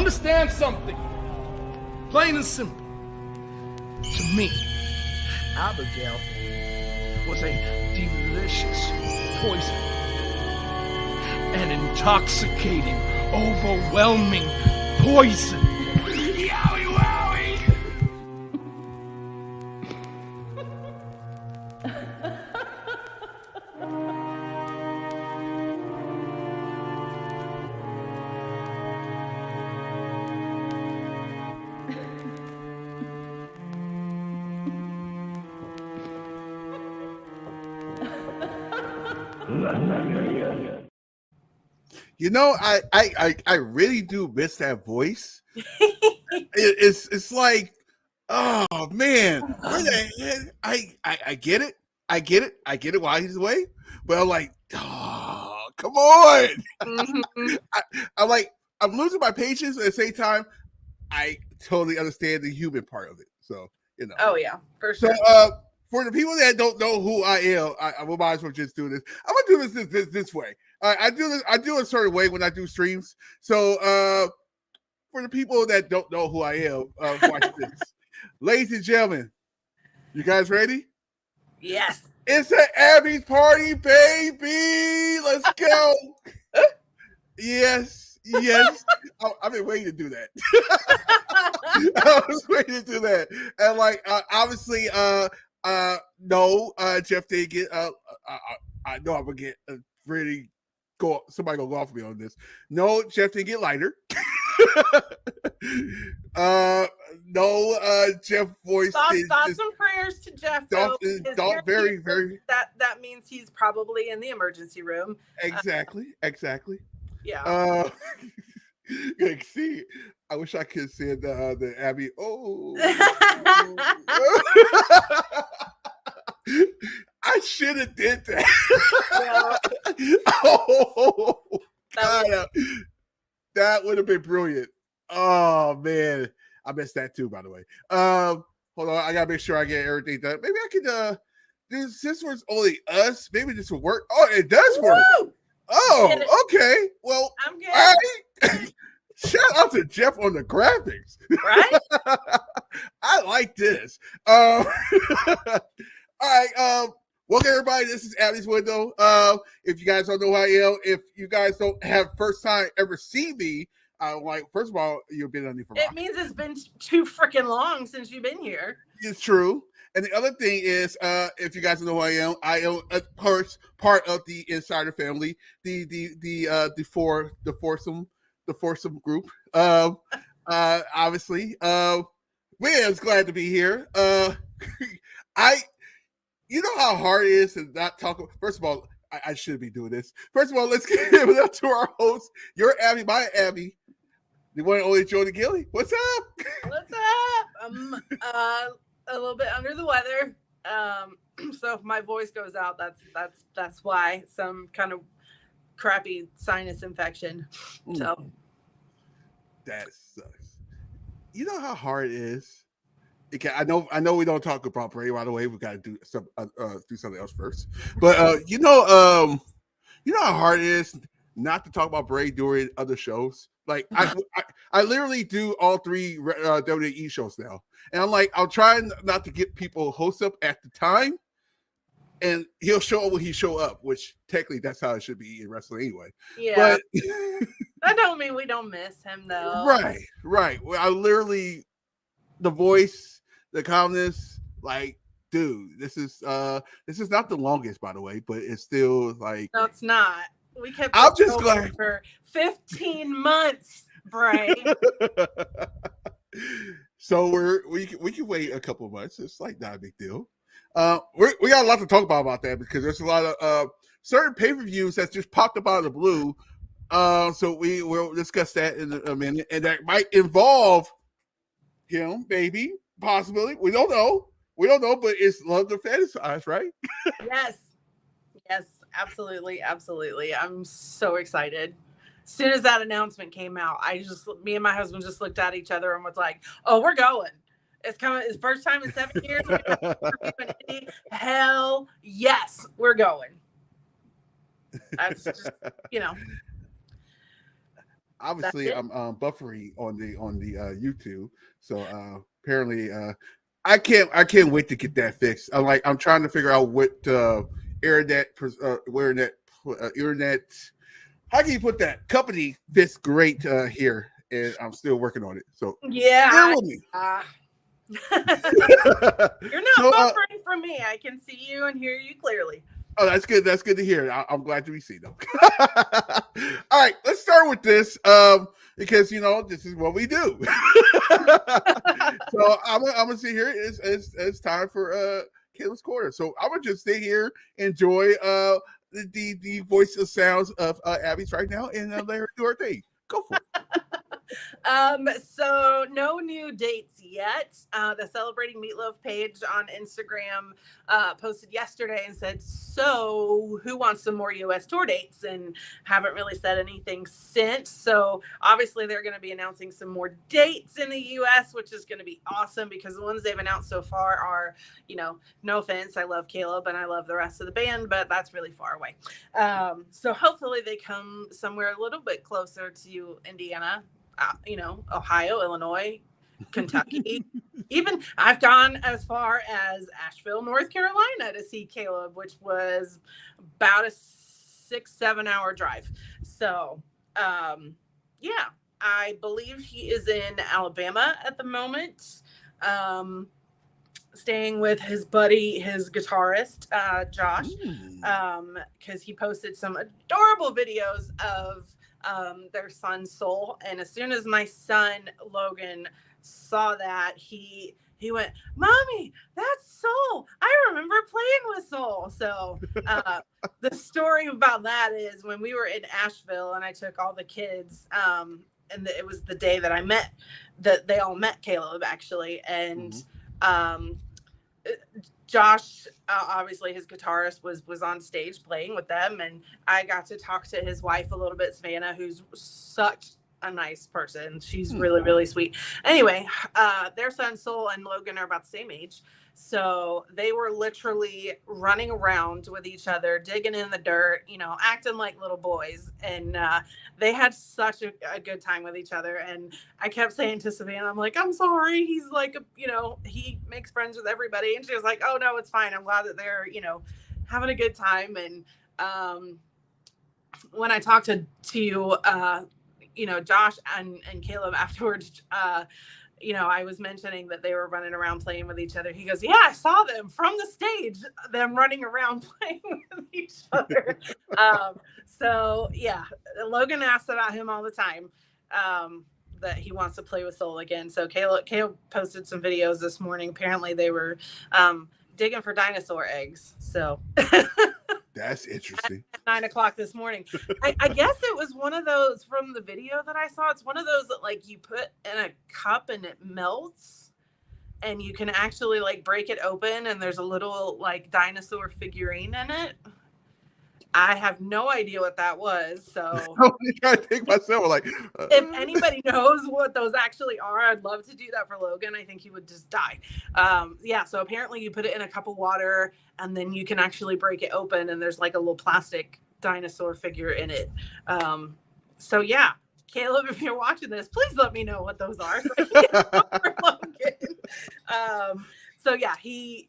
Understand something. Plain and simple. To me, Abigail was a delicious poison. An intoxicating, overwhelming poison. Yowie wowie! You know, I really do miss that voice. It's like, oh man, where the heck? I get it. I get it while he's away. But I'm like, oh, come on. Mhm. I'm like, I'm losing my patience at the same time. I totally understand the human part of it. So, you know. Oh yeah, for So sure. for the people that don't know who I am, I will might as well just do this. I'm gonna do this way. I do a certain way when I do streams. So for the people that don't know who I am, watch this. Ladies and gentlemen, you guys ready? Yes. It's an Abby's party, baby. Let's go. Yes. I've been waiting to do that. I was waiting to do that. And like obviously no, Jeff didn't get I know I'm gonna get really somebody gonna go off me on this. No, Jeff didn't get lighter. No, Jeff voice Thoughts and prayers to Jeff. Very that means he's probably in the emergency room. Exactly. Yeah. See, I wish I could say the Abby. Oh, I should have did that. Yeah. Oh, God, that would have been brilliant. Oh man, I missed that too. By the way, hold on, I gotta make sure I get everything done. Maybe I could this was only us. Maybe this will work. Oh, it does work. Woo! Oh, okay. Well, I'm good. all right. Shout out to Jeff on the graphics. Right? I like this. All right. Welcome everybody. This is Abby's Window. If you guys don't know who I am, if you guys don't have first time ever seen me, like first of all, you've been on me for. It means it's been too freaking long since you've been here. It's true. And the other thing is, if you guys don't know who I am of course part of the Insider family, the foursome group. Obviously, William's glad to be here. You know how hard it is to not talk. First of all, I should be doing this. First of all, let's give it up to our host. Your Abby, my Abby, the one and only Jodie Gilly. What's up? What's up? I'm a little bit under the weather. So if my voice goes out, that's why. Some kind of crappy sinus infection. So that sucks. You know how hard it is. Okay, I know we don't talk about Bray right away. We got to do something else first. But you know how hard it is not to talk about Bray during other shows. Like I literally do all three WWE shows now, and I'm like, I'll try not to get people hosts up at the time, and he'll show up when he show up, which technically that's how it should be in wrestling anyway. Yeah, but that don't mean we don't miss him though. Right. Well, I literally the voice, the calmness, like, dude, this is not the longest, by the way, but it's still like no, it's not. We kept. I'm just glad for 15 months, Bray. So we can wait a couple of months. It's like not a big deal. We got a lot to talk about that because there's a lot of certain pay-per-views that just popped up out of the blue. So we will discuss that in a minute, and that might involve him, maybe, possibly. We don't know, but it's love to fantasize, right? Yes, absolutely. I'm so excited. As soon as that announcement came out, me and my husband just looked at each other and was like, "Oh, we're going. It's coming. It's first time in 7 years. Hell yes, we're going." That's just, obviously I'm buffering on the YouTube, so apparently I can't wait to get that fixed. I'm trying to figure out what internet internet. How can you put that company fits great here, and I'm still working on it. So bear with me. You're not buffering from me. I can see you and hear you clearly. Oh, that's good. That's good to hear. I'm glad to see them. All right, let's start with this because this is what we do. So I'm gonna sit here. It's time for Caleb's Corner. So I'm gonna just sit here, enjoy the voice of sounds of Abby's right now, and let her do her thing. Go for it. So no new dates yet. The Celebrating Meatloaf page on Instagram posted yesterday and said, so who wants some more US tour dates? And haven't really said anything since. So obviously they're going to be announcing some more dates in the US, which is going to be awesome because the ones they've announced so far are, no offense, I love Caleb and I love the rest of the band, but that's really far away. So hopefully they come somewhere a little bit closer to Indiana. Ohio, Illinois, Kentucky. Even I've gone as far as Asheville, North Carolina to see Caleb, which was about a 6-7 hour drive. So, I believe he is in Alabama at the moment, staying with his buddy, his guitarist, Josh, because he posted some adorable videos of their son Soul, and as soon as my son Logan saw that, he went, "Mommy, that's Soul. I remember playing with Soul." So the story about that is when we were in Asheville and I took all the kids, and it was the day that they all met Caleb actually, and Josh, obviously his guitarist, was on stage playing with them, and I got to talk to his wife a little bit, Savannah, who's such a nice person. She's really, really sweet. Anyway, their son Soul and Logan are about the same age, so they were literally running around with each other, digging in the dirt, acting like little boys, and they had such a good time with each other. And I kept saying to Savannah, I'm like, I'm sorry, he's like, he makes friends with everybody, and she was like, oh no, it's fine, I'm glad that they're having a good time. And when I talked to Josh and Caleb afterwards, I was mentioning that they were running around playing with each other. He goes, yeah, I saw them from the stage, them running around playing with each other. So yeah, Logan asks about him all the time, that he wants to play with Soul again. So Caleb posted some videos this morning. Apparently they were digging for dinosaur eggs. So that's interesting. At 9 o'clock this morning. I guess it was one of those from the video that I saw. It's one of those that like you put in a cup and it melts and you can actually like break it open and there's a little like dinosaur figurine in it. I have no idea what that was. So I'm trying to think myself like if anybody knows what those actually are, I'd love to do that for Logan. I think he would just die. So apparently you put it in a cup of water and then you can actually break it open and there's like a little plastic dinosaur figure in it. So yeah, Caleb, if you're watching this, please let me know what those are so I can get for Logan. So yeah, he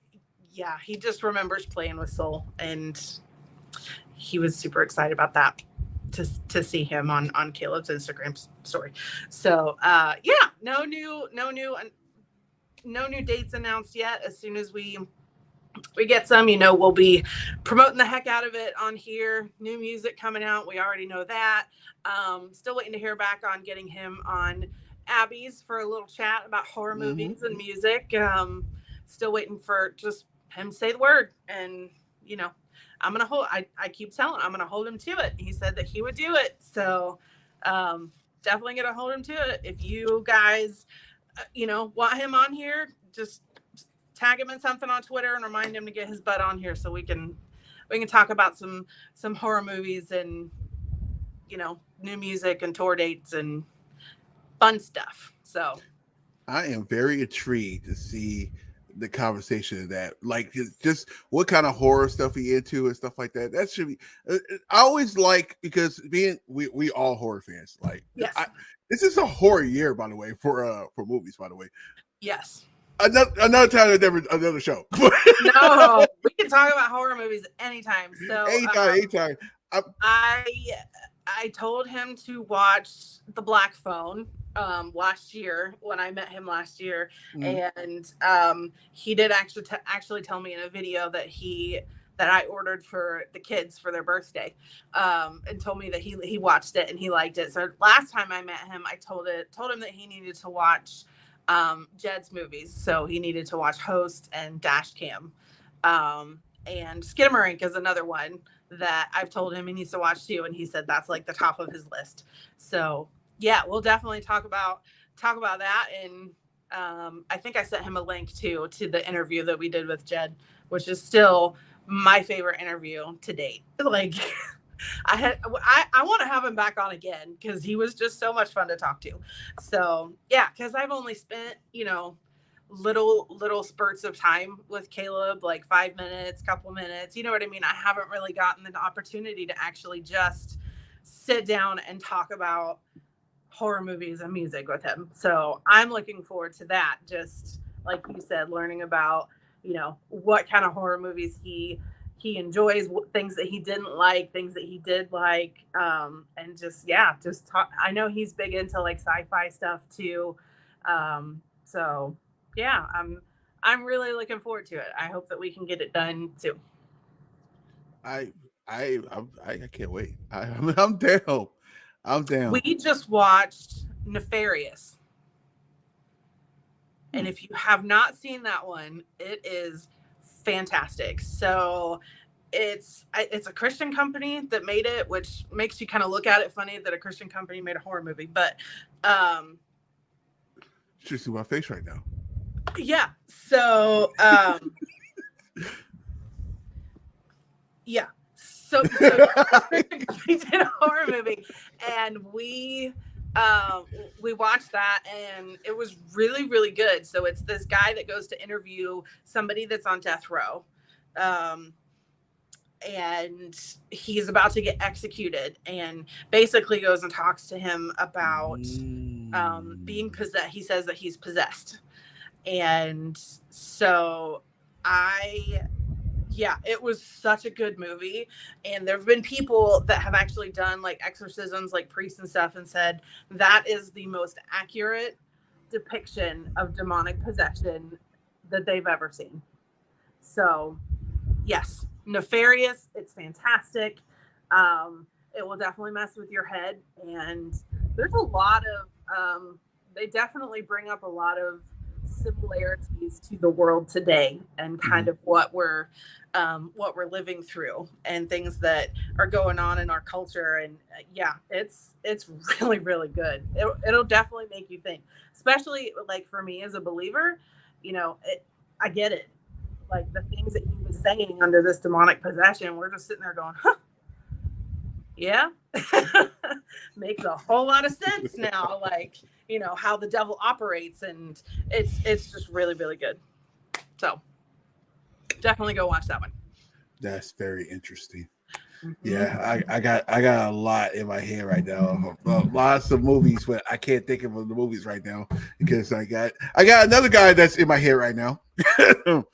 just remembers playing with Soul, and he was super excited about that to see him on Caleb's Instagram story. So no new dates announced yet. As soon as we get some, we'll be promoting the heck out of it on here. New music coming out, we already know that. Still waiting to hear back on getting him on Abby's for a little chat about horror movies and music. Still waiting for just him to say the word, and I'm going to hold, I keep telling him, I'm going to hold him to it. He said that he would do it. So, definitely going to hold him to it. If you guys, want him on here, just tag him in something on Twitter and remind him to get his butt on here so we can talk about some horror movies and, new music and tour dates and fun stuff. So I am very intrigued to see the conversation of that, like just what kind of horror stuff he into and stuff like that. That should be. I always like, because we all horror fans. Like, Yes. This is a horror year, by the way, for movies. By the way, Yes. Another time, another show. No, we can talk about horror movies anytime. So anytime. I told him to watch The Black Phone last year when I met him last year, and he did actually tell me in a video that I ordered for the kids for their birthday, and told me that he watched it and he liked it. So last time I met him, I told him that he needed to watch Jed's movies. So he needed to watch Host and Dash Cam, and Skinamarink is another one that I've told him he needs to watch too, and he said that's like the top of his list. So yeah, we'll definitely talk about that. And I think I sent him a link to the interview that we did with Jed, which is still my favorite interview to date. Like, I want to have him back on again because he was just so much fun to talk to. So yeah, because I've only spent, little spurts of time with Caleb, like 5 minutes, couple minutes, you know what I mean? I haven't really gotten the opportunity to actually just sit down and talk about horror movies and music with him. So I'm looking forward to that. Just like you said, learning about, what kind of horror movies he enjoys, things that he didn't like, things that he did like, and just talk. I know he's big into like sci-fi stuff too. So yeah, I'm really looking forward to it. I hope that we can get it done too. I can't wait. I'm down. I'm down. We just watched Nefarious. And if you have not seen that one, it is fantastic. So it's a Christian company that made it, which makes you kind of look at it funny that a Christian company made a horror movie. But should see my face right now. Yeah. So yeah. So we did a horror movie, and we watched that, and it was really, really good. So it's this guy that goes to interview somebody that's on death row, and he's about to get executed, and basically goes and talks to him about being possessed. He says that he's possessed. And so it was such a good movie. And there've been people that have actually done like exorcisms, like priests and stuff, and said that is the most accurate depiction of demonic possession that they've ever seen. So yes, Nefarious, it's fantastic. It will definitely mess with your head. And there's a lot of, they definitely bring up a lot of similarities to the world today and kind of what we're living through and things that are going on in our culture. And it's really, really good. It'll definitely make you think, especially like for me as a believer, I get it. Like the things that he was saying under this demonic possession, we're just sitting there going, huh, yeah, makes a whole lot of sense now. Like, how the devil operates, and it's just really, really good. So definitely go watch that one. That's very interesting. Yeah, I got a lot in my head right now. Lots of movies, but I can't think of the movies right now because I got another guy that's in my head right now. One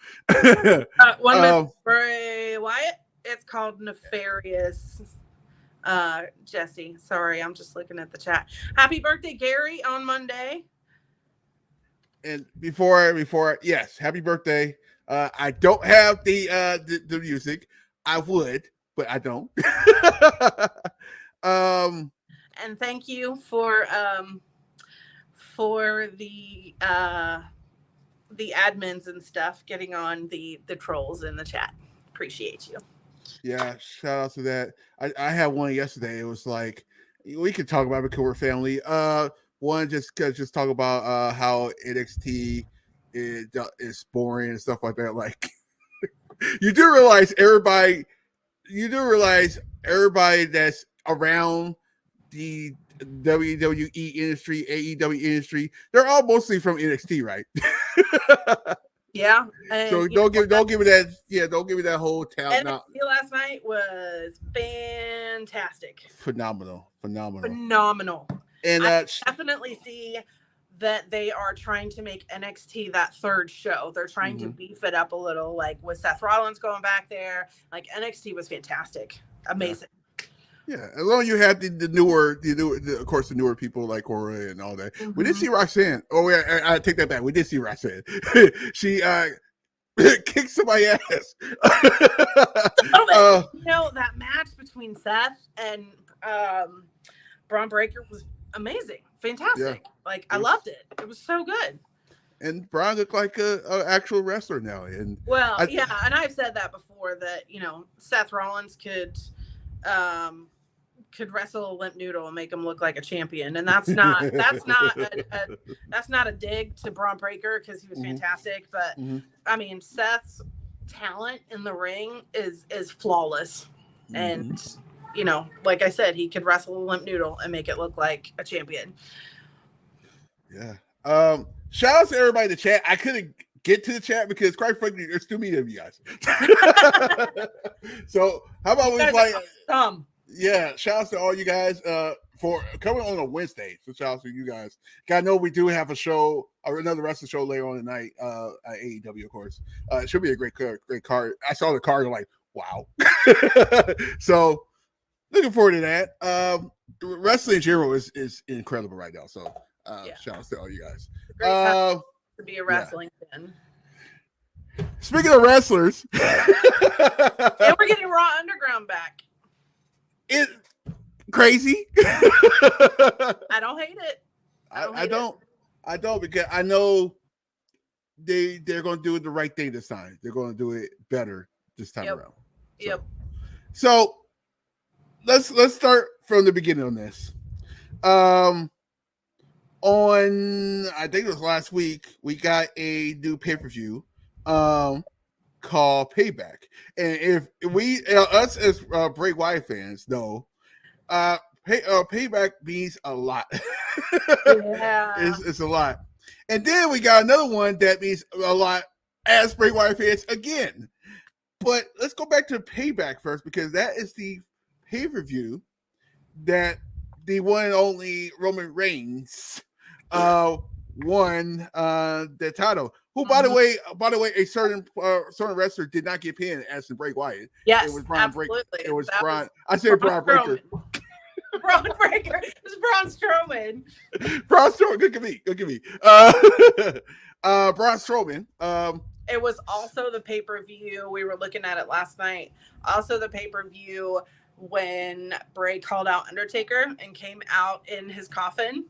with Bray Wyatt. It's called Nefarious. Jesse, sorry, I'm just looking at the chat. Happy birthday, Gary, on Monday. And before yes, happy birthday. I don't have the music. I would, but I don't. And thank you for the admins and stuff getting on the trolls in the chat. Appreciate you. Yeah, shout out to that. I had one yesterday. It was like, we could talk about it because we're family. One just talk about how NXT is boring and stuff like that. Like, you do realize everybody that's around the WWE industry, AEW industry, they're all mostly from NXT, right? Yeah. And So don't give me that. Yeah, don't give me that whole talent. NXT last night was fantastic. Phenomenal. And And I definitely see that they are trying to make NXT that third show. They're trying to beef it up a little, like with Seth Rollins going back there. Like NXT was fantastic, amazing. Yeah, as long as you have the newer, of course, the newer people like Cora and all that. We did see Roxanne. Oh, yeah, I take that back. We did see Roxanne. She kicked somebody's ass. That match between Seth and Braun Breaker was amazing, fantastic. Yeah. Like I loved it. It was so good. And Braun looked like a actual wrestler now. And and I've said that before that Seth Rollins could wrestle a limp noodle and make him look like a champion, and that's not a dig to Braun Breaker because he was fantastic. But I mean, Seth's talent in the ring is flawless, and like I said, he could wrestle a limp noodle and make it look like a champion. Yeah. Shout out to everybody in the chat. I couldn't get to the chat because, quite frankly, there's too many of you guys. So how about we play? Yeah, shout out to all you guys for coming on a Wednesday. So shout out to you guys. I know we do have a show, or another wrestling show later on tonight at AEW, of course. It should be a great card. I saw the card, I'm like, wow. So looking forward to that. Wrestling in general is incredible right now. So shout out to all you guys. Great time to be a wrestling fan. Speaking of wrestlers, and we're getting Raw Underground back. It crazy. I don't hate it. I don't because I know they're going to do it the right thing this time. They're going to do it better this time around. So let's start from the beginning on this. On I think it was last week, we got a new pay-per-view called Payback. And if we us as Bray Wyatt fans know, Payback means a lot. Yeah. It's a lot. And then we got another one that means a lot as Bray Wyatt fans again. But let's go back to Payback first, because that is the pay-per-view that the one and only Roman Reigns won the title. Who, by the way, a certain wrestler did not get pinned as in Bray Wyatt. Yes, it was Braun absolutely. It was Braun. I said Braun Breaker. Braun Breaker. It was Braun Strowman. Braun Strowman. Good to me. Braun Strowman. It was also the pay-per-view. We were looking at it last night. Also the pay-per-view when Bray called out Undertaker and came out in his coffin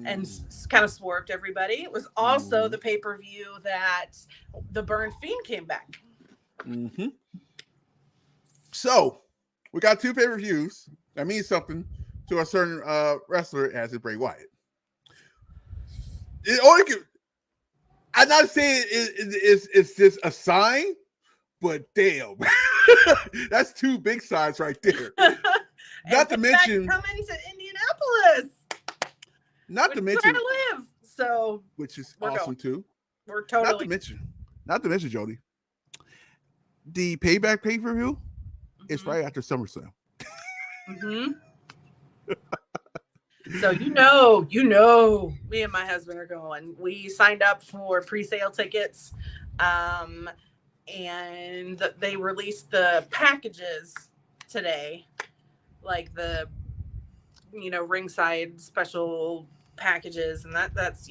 and kind of swerved everybody. It was also the pay-per-view that the Burned Fiend came back. So we got two pay-per-views. That means something to a certain wrestler as in Bray Wyatt. I'm not saying it's just a sign, but damn, that's two big signs right there. Not to mention coming to Indianapolis. Not to mention where I live, so which is awesome too. We're totally not to mention Jody. The Payback pay-per-view is right after SummerSlam. So you know, me and my husband are going. We signed up for pre-sale tickets, and they released the packages today, like the ringside special packages, and that's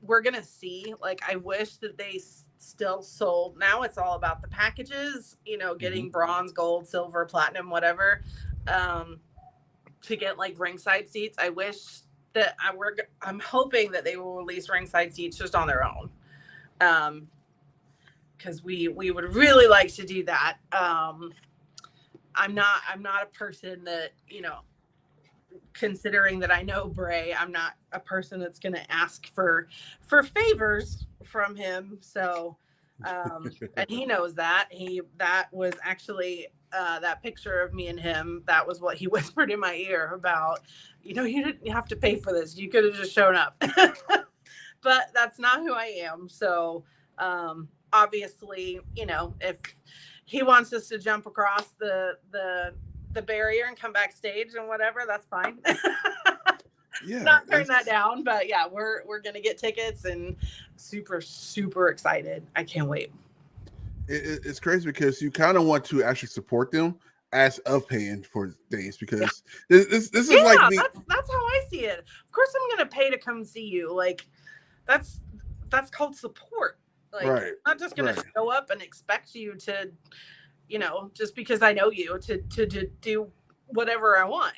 we're gonna see. Like, I wish that they still sold. Now it's all about the packages, getting bronze, gold, silver, platinum, whatever. To get like ringside seats. I wish that I'm hoping that they will release ringside seats just on their own. Because we would really like to do that. I'm not a person that, considering that I know Bray, I'm not a person that's going to ask for favors from him. So, and he knows that. That was actually that picture of me and him. That was what he whispered in my ear about, you didn't have to pay for this. You could have just shown up. but that's not who I am. So obviously, if he wants us to jump across the barrier and come backstage and whatever, that's fine. Yeah, not turn that down, but yeah, we're gonna get tickets and super, super excited. I can't wait. It's crazy because you kind of want to actually support them as of paying for things, because this is like me. That's how I see it. Of course I'm gonna pay to come see you. Like that's called support. Like Right, I'm not just gonna show up and expect you to, just because I know you to do whatever I want.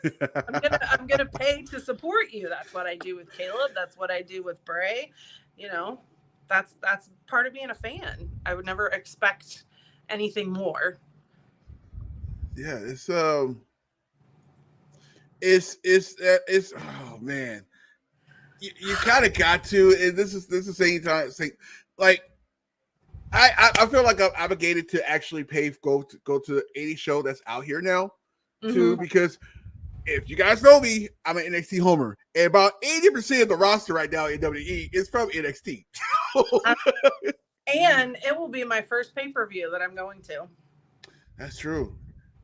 I'm gonna pay to support you. That's what I do with Caleb. That's what I do with Bray. That's part of being a fan. I would never expect anything more. Yeah, it's oh man, you kind of got to, and this is the same time like I feel like I'm obligated to actually go to any show that's out here now too, because if you guys know me, I'm an NXT homer, and about 80% of the roster right now in WWE is from NXT. And it will be my first pay-per-view that I'm going to. That's true.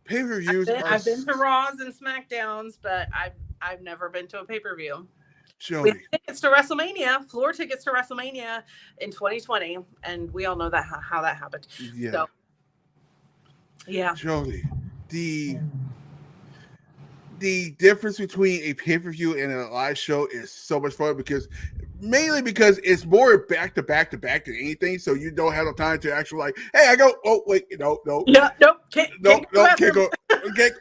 Pay-per-views. I've been to Raws and SmackDowns, but I've never been to a pay-per-view. Jodie. We have tickets to WrestleMania, floor tickets to WrestleMania in 2020, and we all know that how that happened. Yeah. So, yeah. Jodie, the difference between a pay-per-view and a live show is so much fun, mainly because it's more back to back than anything. So you don't have the time to actually like, hey, I go. Oh wait, no. Yeah, nope, can't go. Okay,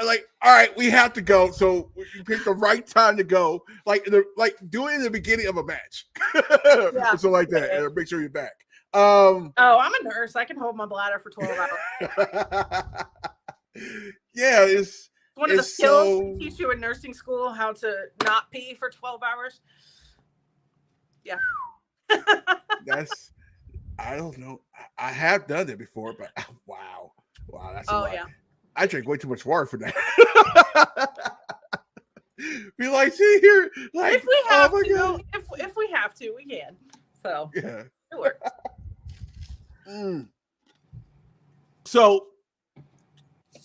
like, all right, we have to go. So you pick the right time to go, like do it in the beginning of a match, so like that, and make sure you're back. I'm a nurse. I can hold my bladder for 12 hours. Yeah, it's one of the skills they teach you in nursing school, how to not pee for 12 hours. Yeah. I don't know. I have done it before, but wow, that's a lot. Yeah. I drink way too much water for that. Be like, see here, like, if we have oh my to, God. if we have to, we can. So yeah, it works. So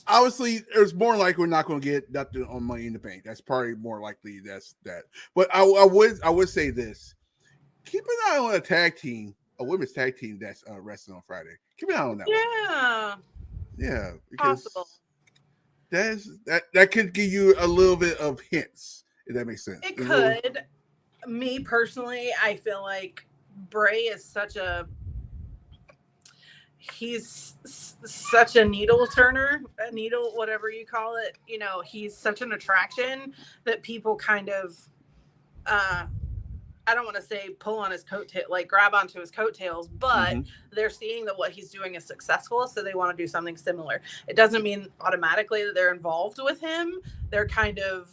obviously, it's more likely we're not going to get nothing on Money in the Bank. That's probably more likely. That's that. But I would say this: keep an eye on a women's tag team that's wrestling on Friday. Keep an eye on that. Yeah, because possible. That could give you a little bit of hints, if that makes sense. It could. Me personally, I feel like Bray is he's such a needle turner, whatever you call it. He's such an attraction that people kind of, I don't want to say pull on his coattail, like grab onto his coattails, but they're seeing that what he's doing is successful, so they want to do something similar. It doesn't mean automatically that they're involved with him. They're kind of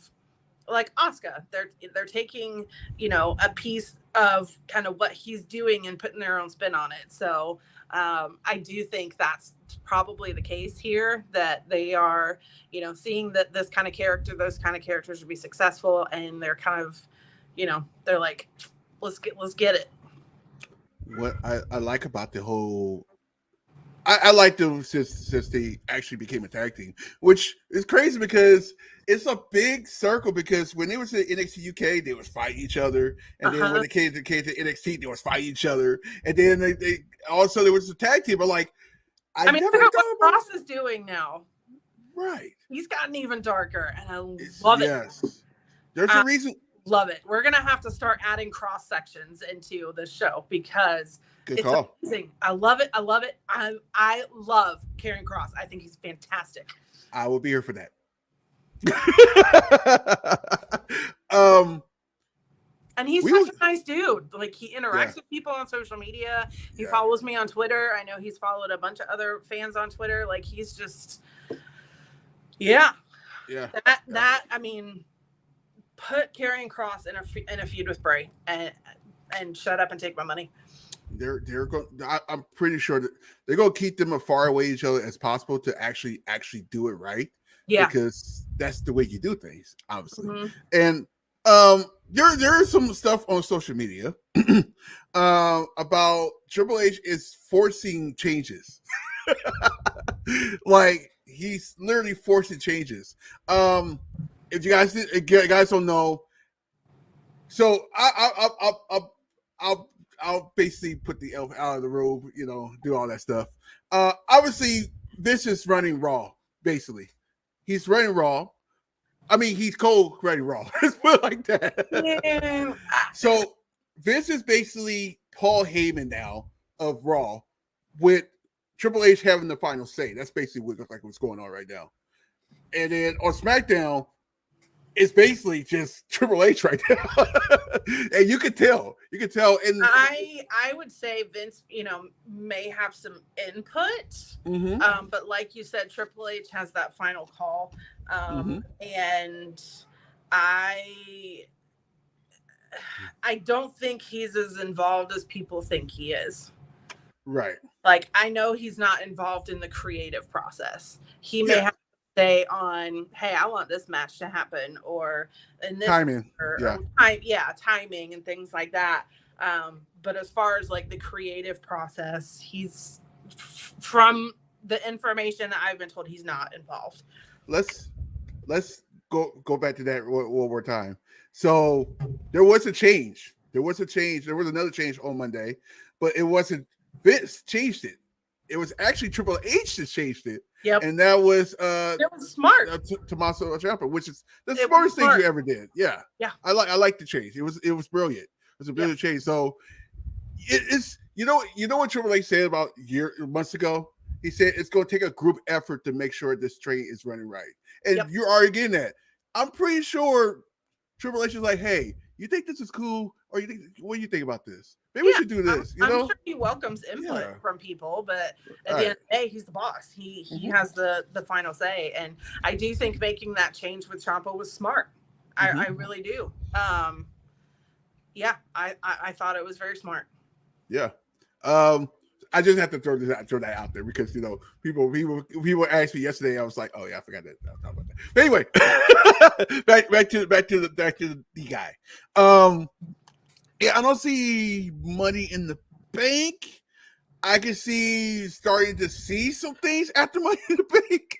like Asuka. They're taking, a piece of kind of what he's doing and putting their own spin on it. So I do think that's probably the case here, that they are, seeing that those kind of characters would be successful, and they're kind of, they're like, let's get it. What I like about the whole, I like them since they actually became a tag team, which is crazy because it's a big circle. Because when they was in NXT UK, they was fighting each other, and then when they came to NXT, they was fighting each other, and then they also there was a tag team. But like, I mean, look at what Ross is doing now. Right, he's gotten even darker, and I love it. Yes, there's a reason. Love it. We're gonna have to start adding cross sections into the show because it's amazing. I love it. I love Karrion Kross. I think he's fantastic. I will be here for that. And he's such a nice dude. Like, he interacts with people on social media. He follows me on Twitter. I know he's followed a bunch of other fans on Twitter. Like, he's just, that I mean, put Karrion Kross in a feud with Bray and shut up and take my money. They're going. I'm pretty sure that they're going to keep them as far away each other as possible to actually do it right. Yeah, because that's the way you do things, obviously. And There is some stuff on social media about Triple H is forcing changes. Like he's literally forcing changes. If you guys don't know, so I'll basically put the elf out of the room, do all that stuff. Obviously, Vince is running Raw. Basically, he's running Raw. I mean, he's running Raw. Let's put it like that. Yeah. So Vince is basically Paul Heyman now of Raw, with Triple H having the final say. That's basically what looks like what's going on right now. And then on SmackDown, it's basically just Triple H right now. And you can tell. And I would say Vince, may have some input. But like you said, Triple H has that final call. And I don't think he's as involved as people think he is. Right. Like, I know he's not involved in the creative process. He may have to say on, hey, I want this match to happen, or in this timing. Timing and things like that. But as far as like the creative process, he's, from the information that I've been told, he's not involved. Let's go back to that one more time. So there was a change. There was another change on Monday, but it wasn't Vince changed it. It was actually Triple H that changed it. Yep. And that was it was smart. Tommaso Ciampa, which is the smartest thing you ever did. Yeah. Yeah. I like the change. It was brilliant. It was a brilliant change. So it's you know what Triple H said about months ago? He said it's going to take a group effort to make sure this train is running right. And you're already getting that. I'm pretty sure Triple H is like, hey, you think this is cool? Or what do you think about this? Maybe we should do this. I'm sure he welcomes input from people, but at the end of the day, he's the boss. He has the final say. And I do think making that change with Ciampa was smart. I really do. I thought it was very smart. Yeah. I just have to throw that out there because people asked me yesterday. I was like, oh yeah, I forgot that. About that. But anyway, back to the guy. I don't see Money in the Bank. I can starting to see some things after Money in the Bank.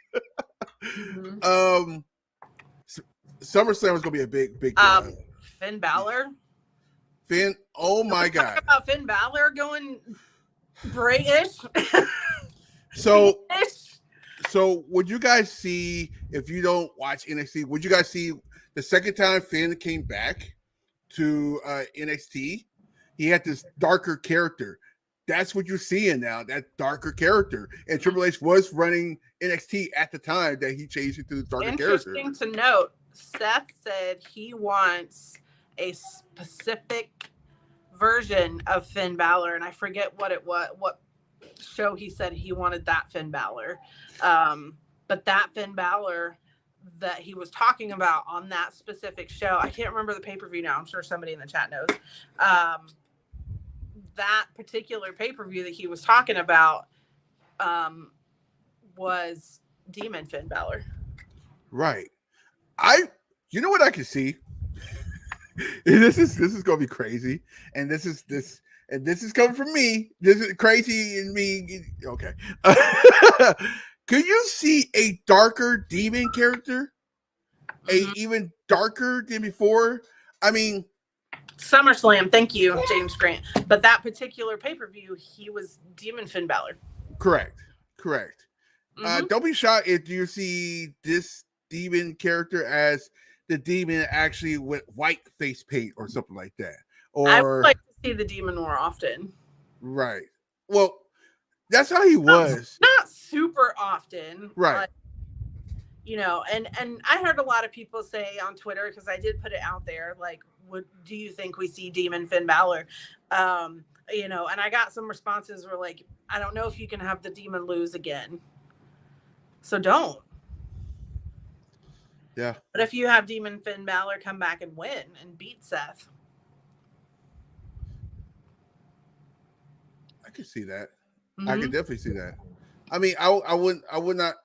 SummerSlam is gonna be a big Finn Balor. Oh my God! Talk about Finn Balor going Bray-ish. So would you guys see, if you don't watch NXT, would you guys see the second time Finn came back to NXT, he had this darker character? That's what you're seeing now, that darker character. And Triple H was running NXT at the time that he changed it to the darker character. Interesting to note, Seth said he wants a specific version of Finn Balor, and I forget what show he said he wanted that Finn Balor. But that Finn Balor that he was talking about on that specific show, I can't remember the pay-per-view now. I'm sure somebody in the chat knows. That particular pay-per-view that he was talking about was Demon Finn Balor. Right. You know what I can see? This is gonna be crazy, and this is coming from me. This is crazy in me. Okay. Could you see a darker demon character? Even darker than before? I mean, SummerSlam, thank you, James Grant. But that particular pay-per-view, he was Demon Finn Balor. Correct. Don't be shocked if you see this demon character as the demon actually with white face paint or something like that. Or I would like to see the demon more often. Right. Well, that's how he was. Not super often. Right. But, and I heard a lot of people say on Twitter, because I did put it out there, like, do you think we see Demon Finn Balor? And I got some responses were like, I don't know if you can have the demon lose again. So don't. Yeah. But if you have Demon Finn Balor come back and win and beat Seth, I could see that. I could definitely see that. I mean, I would not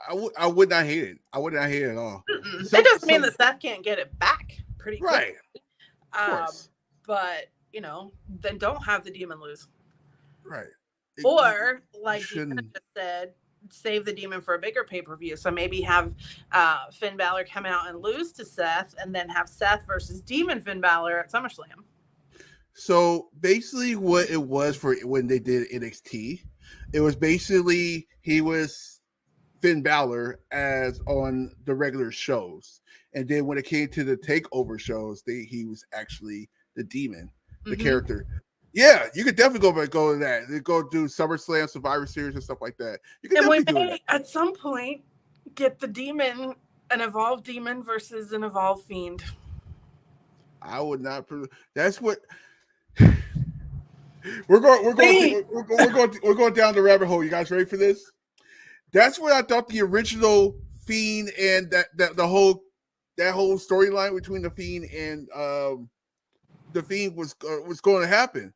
hate it. I would not hate it at all. That doesn't mean that Seth can't get it back pretty quick. Right. Of course. But then don't have the Demon lose. Right. Or like you shouldn't. just said, save the Demon for a bigger pay-per-view. So maybe have Finn Balor come out and lose to Seth, and then have Seth versus Demon Finn Balor at SummerSlam. So basically what it was for when they did NXT, it was basically he was Finn Balor as on the regular shows. And then when it came to the takeover shows, he was actually the Demon, the character. Yeah, you could definitely go to that. They go do SummerSlam, Survivor Series, and stuff like that. You can definitely do that. At some point, get the Demon, an evolved Demon versus an evolved Fiend. I would not. That's what we're going down the rabbit hole. You guys ready for this? That's what I thought the original Fiend and that whole storyline between the Fiend and the Fiend was going to happen.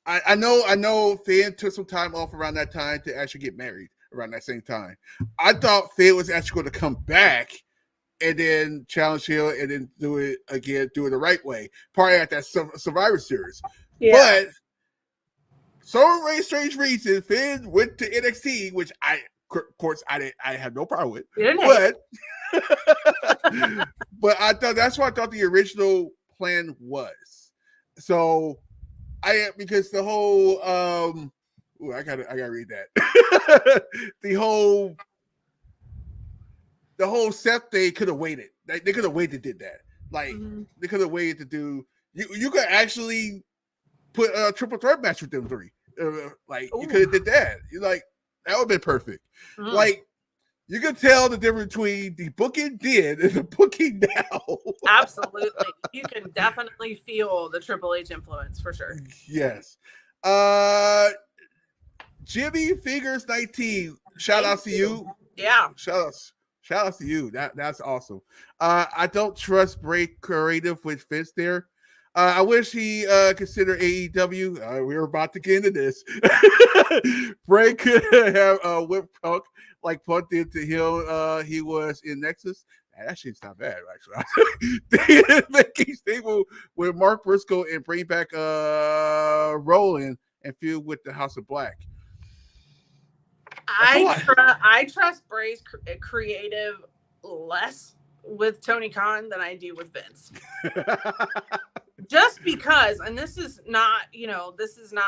I know Finn took some time off around that time to actually get married around that same time. I thought Finn was actually going to come back and then challenge Hill and then do it the right way, probably at that Survivor Series. Yeah. But some strange reason, Finn went to NXT, which I have no problem with. But I thought that's what I thought the original plan was. So because the whole I gotta read that. the whole Seth thing could have waited. They could have waited, did that. Like they could have waited to do. You could actually put a triple threat match with them three. You could have did that. You're like, that would have been perfect. Like you can tell the difference between the booking then and the booking now. Absolutely. You can definitely feel the Triple H influence for sure. Yes. Jimmy Fingers 19. Shout out to you. Yeah. Shout out to you. That's awesome. I don't trust Bray creative with Vince there. I wish he considered AEW. We were about to get into this. Bray could have whipped Punk like Punk did to him. He was in Nexus. That shit's not bad, actually. Making stable with Mark Briscoe and bring back Roland and feud with the House of Black. I trust Bray's creative less with Tony Khan than I do with Vince. Just because, and this is not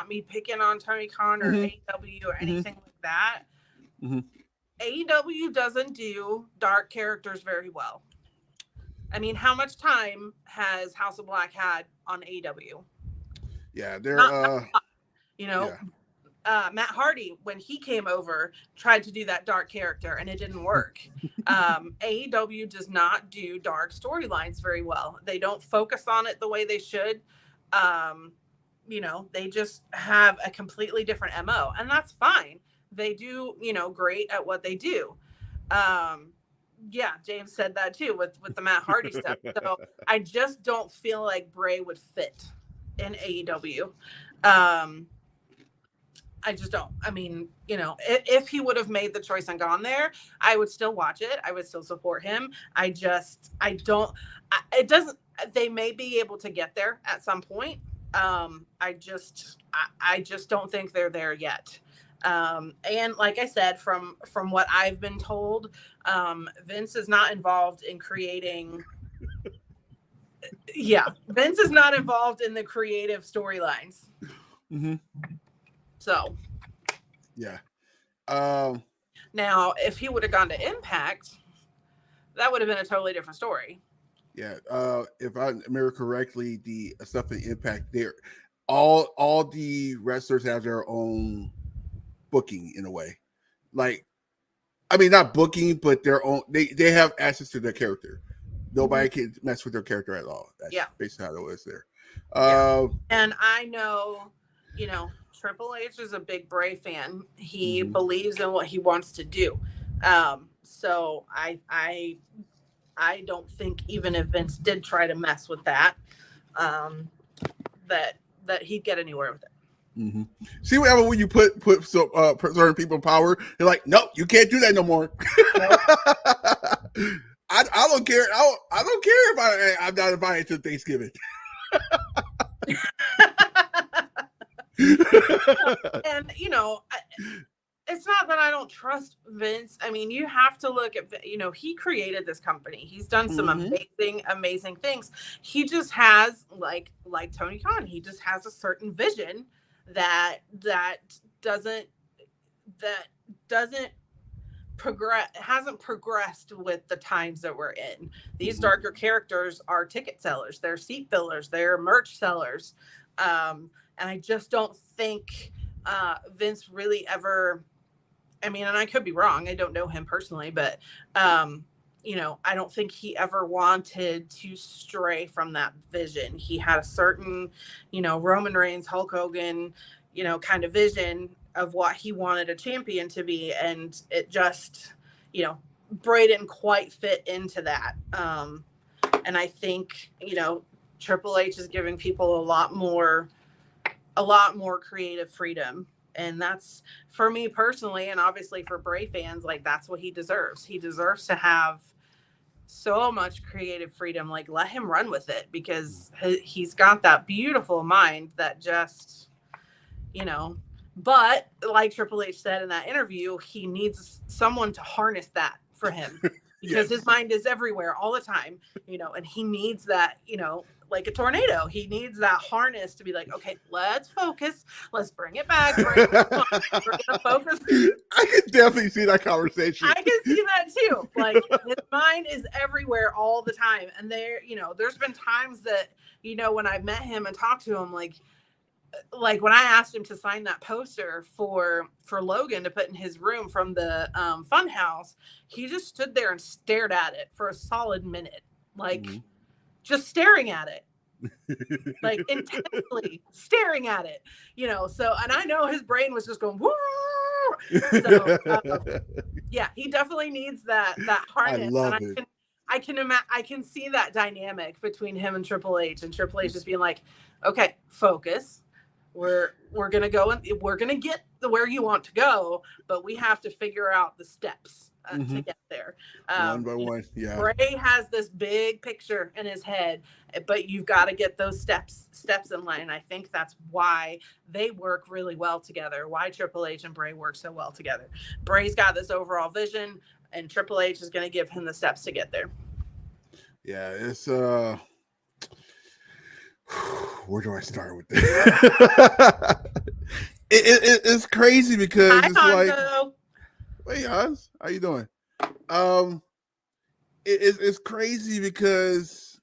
me picking on Tony Khan or AEW or anything like that. AEW doesn't do dark characters very well. I mean, how much time has House of Black had on AEW? Yeah, they're Matt Hardy, when he came over, tried to do that dark character and it didn't work. AEW does not do dark storylines very well. They don't focus on it the way they should. They just have a completely different MO, and that's fine. They do, great at what they do. James said that too with the Matt Hardy stuff. So I just don't feel like Bray would fit in AEW. I just don't. I mean, if he would have made the choice and gone there, I would still watch it. I would still support him. It doesn't, they may be able to get there at some point. I just don't think they're there yet. And like I said, from what I've been told, Vince is not involved in creating. Yeah, Vince is not involved in the creative storylines. So, yeah. Now, if he would have gone to Impact, that would have been a totally different story. Yeah. If I remember correctly, the stuff in Impact, there, all the wrestlers have their own booking in a way. Like, I mean, not booking, but their own. They have access to their character. Nobody can mess with their character at all. That's basically how it was there. And I know, Triple H is a big Bray fan. He believes in what he wants to do. So I don't think even if Vince did try to mess with that, that he'd get anywhere with it. See what happens when you put certain people in power? They're like, no, you can't do that no more. I don't care. I don't care if I'm not invited to Thanksgiving. And it's not that I don't trust Vince. I mean, you have to look at, he created this company. He's done some amazing things. He just has like Tony Khan, he just has a certain vision that doesn't progress, hasn't progressed with the times that we're in. These darker characters are ticket sellers, they're seat fillers, they're merch sellers. And I just don't think Vince really ever, I mean, and I could be wrong, I don't know him personally, but I don't think he ever wanted to stray from that vision. He had a certain, Roman Reigns, Hulk Hogan, kind of vision of what he wanted a champion to be. And it just, Bray didn't quite fit into that. And I think, Triple H is giving people a lot more creative freedom. And that's, for me personally, and obviously for Bray fans, like, that's what he deserves. He deserves to have so much creative freedom. Like, let him run with it, because he's got that beautiful mind that just, but like Triple H said in that interview, he needs someone to harness that for him, because his mind is everywhere all the time, and he needs that, like a tornado. He needs that harness to be like, okay, let's focus. Let's bring it back. We're gonna focus. I can definitely see that conversation. I can see that too. Like, his mind is everywhere all the time. And there's been times that, when I've met him and talked to him, like when I asked him to sign that poster for Logan to put in his room from the Fun House, he just stood there and stared at it for a solid minute. Like, just staring at it, like intensely staring at it, so, and I know his brain was just going, woo! So he definitely needs that harness. I can see that dynamic between him and Triple H just being like, okay, focus. We're gonna go and we're gonna get where you want to go, but we have to figure out the steps to get there. One by one. Yeah. Bray has this big picture in his head, but you've got to get those steps in line. And I think that's why they work really well together. Why Triple H and Bray work so well together. Bray's got this overall vision, and Triple H is going to give him the steps to get there. Yeah, it's where do I start with this? It's crazy because Hi, it's Honzo. like, hey, Hans, how you doing? It's crazy because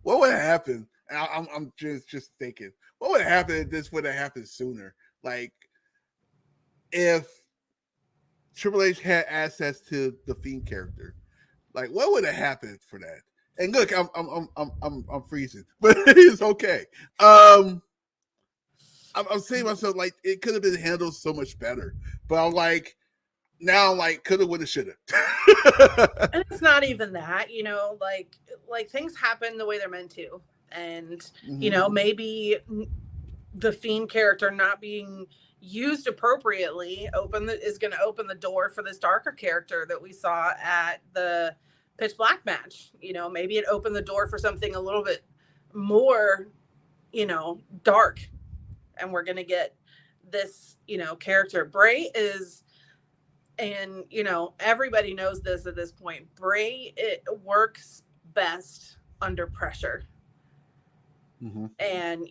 what would happen? I'm just thinking, what would happen if this would have happened sooner? Like, if Triple H had access to the Fiend character, like, what would have happened for that? And look, I'm freezing, but it's okay. I'm saying to myself, like, it could have been handled so much better, but I'm like, now I'm like, coulda, woulda, shoulda. And it's not even that, like things happen the way they're meant to, and maybe the Fiend character not being used appropriately is going to open the door for this darker character that we saw at the Pitch Black match. Maybe it opened the door for something a little bit more, dark, and we're going to get this, character. Bray is, and, everybody knows this at this point, Bray, it works best under pressure. And,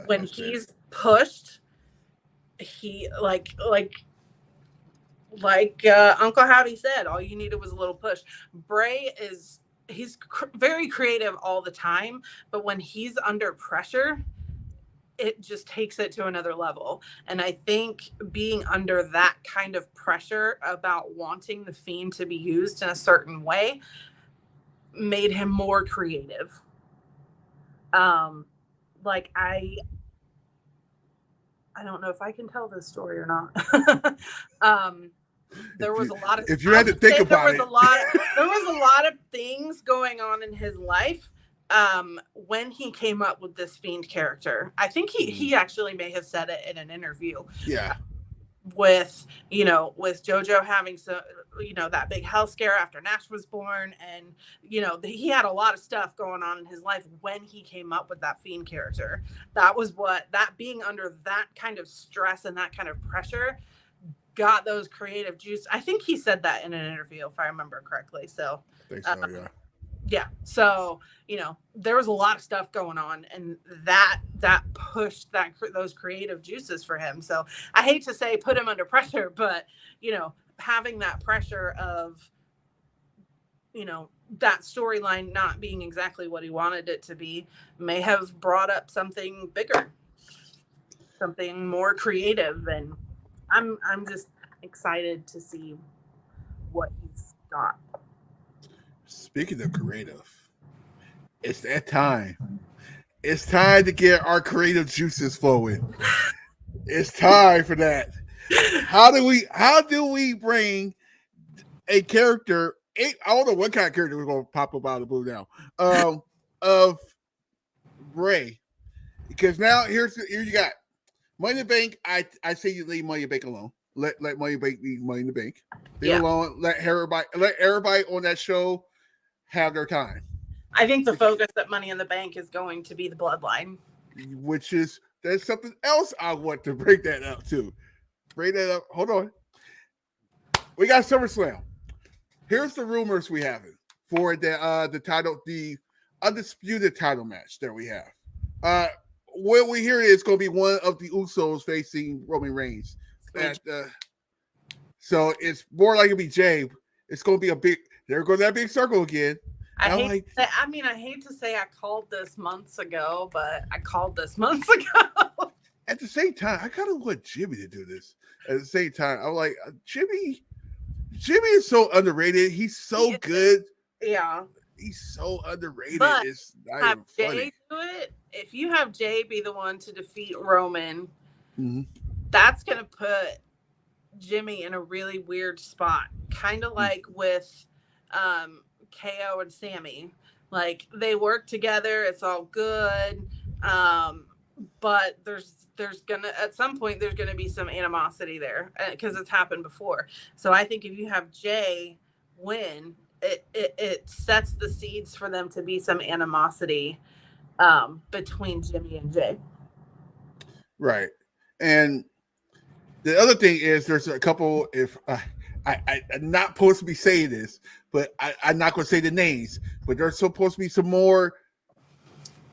when he's pushed, he like Uncle Howdy said, all you needed was a little push. Bray he's very creative all the time, but when he's under pressure, it just takes it to another level. And I think being under that kind of pressure about wanting the Fiend to be used in a certain way made him more creative. Like, I don't know if I can tell this story or not. There was a lot of, if you had to think about it, there was a lot of things going on in his life when he came up with this Fiend character. I think he actually may have said it in an interview. Yeah. With JoJo having that big health scare after Nash was born. And, he had a lot of stuff going on in his life when he came up with that Fiend character. That was that being under that kind of stress and that kind of pressure got those creative juice. I think he said that in an interview, if I remember correctly. So, I think so, yeah. Yeah. So, there was a lot of stuff going on, and that pushed those creative juices for him. So I hate to say put him under pressure, but, having that pressure of, that storyline not being exactly what he wanted it to be may have brought up something bigger, something more creative. And I'm just excited to see what he's got. Speaking of creative, it's that time. It's time to get our creative juices flowing. It's time for that. How do we bring a character? I don't know what kind of character we're going to pop up out of the blue now. Of Bray, because now here you got Money in the Bank. I say you leave Money in the Bank alone. Let Money in the Bank be Money in the Bank. Leave alone. Let everybody on that show have their time. I think the focus at Money in the Bank is going to be the bloodline, which is there's something else I want to bring that up too. Bring that up. Hold on. We got SummerSlam. Here's the rumors we have for the title, the undisputed title match that we have. What we hear is going to be one of the Usos facing Roman Reigns. So it's more like it'll be Jay. It's going to be a big. There goes that big circle again. I hate to say I called this months ago, but I called this months ago. At the same time, I kind of want Jimmy to do this. At the same time, I'm like, Jimmy is so underrated. He's so good. Yeah. He's so underrated. But it's not have even funny. Jay do it. If you have Jay be the one to defeat Roman, mm-hmm. that's going to put Jimmy in a really weird spot. Kind of like with KO and Sammy. Like, they work together. It's all good. But there's gonna at some point there's gonna be some animosity there because it's happened before. So I think if you have Jay win, it sets the seeds for them to be some animosity between Jimmy and Jay. Right. And the other thing is there's a couple. If I'm not supposed to be saying this, but I'm not going to say the names. But there's supposed to be some more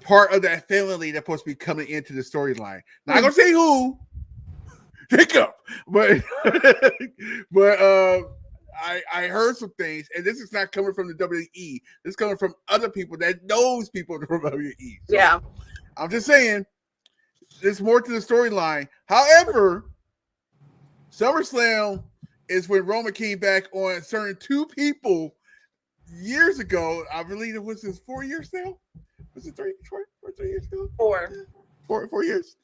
part of that family that's supposed to be coming into the storyline. Not gonna say who, pick up, but I heard some things, and this is not coming from the WWE. This is coming from other people that knows people from WWE. So yeah, I'm just saying there's more to the storyline. However, SummerSlam is when Roman came back on certain two people years ago. I believe it was 4 years now. Was it 3 years ago? 4 years.